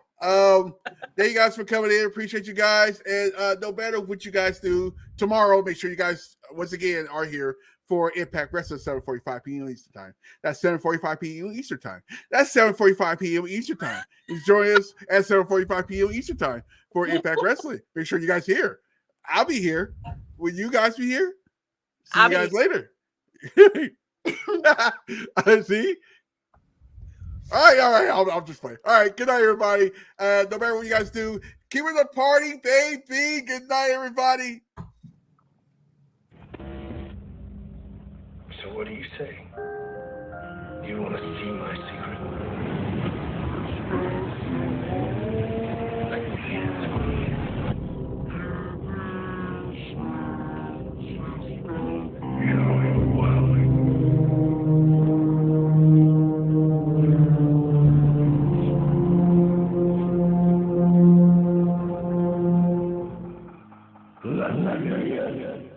Thank you guys for coming in. Appreciate you guys. And no matter what you guys do tomorrow, make sure you guys once again are here for Impact Wrestling 7:45 p.m. Eastern time. That's 7:45 p.m. Eastern time. That's 7:45 p.m. Eastern time. Just join us at 7:45 p.m. Eastern time for Impact Wrestling. Make sure you guys are here. I'll be here. Will you guys be here? See you guys later. See? All right. I'll just play. All right. Good night, everybody. No matter what you guys do, keep it a party, baby. Good night, everybody. So what do you say? You want to see my secret? La la la la la.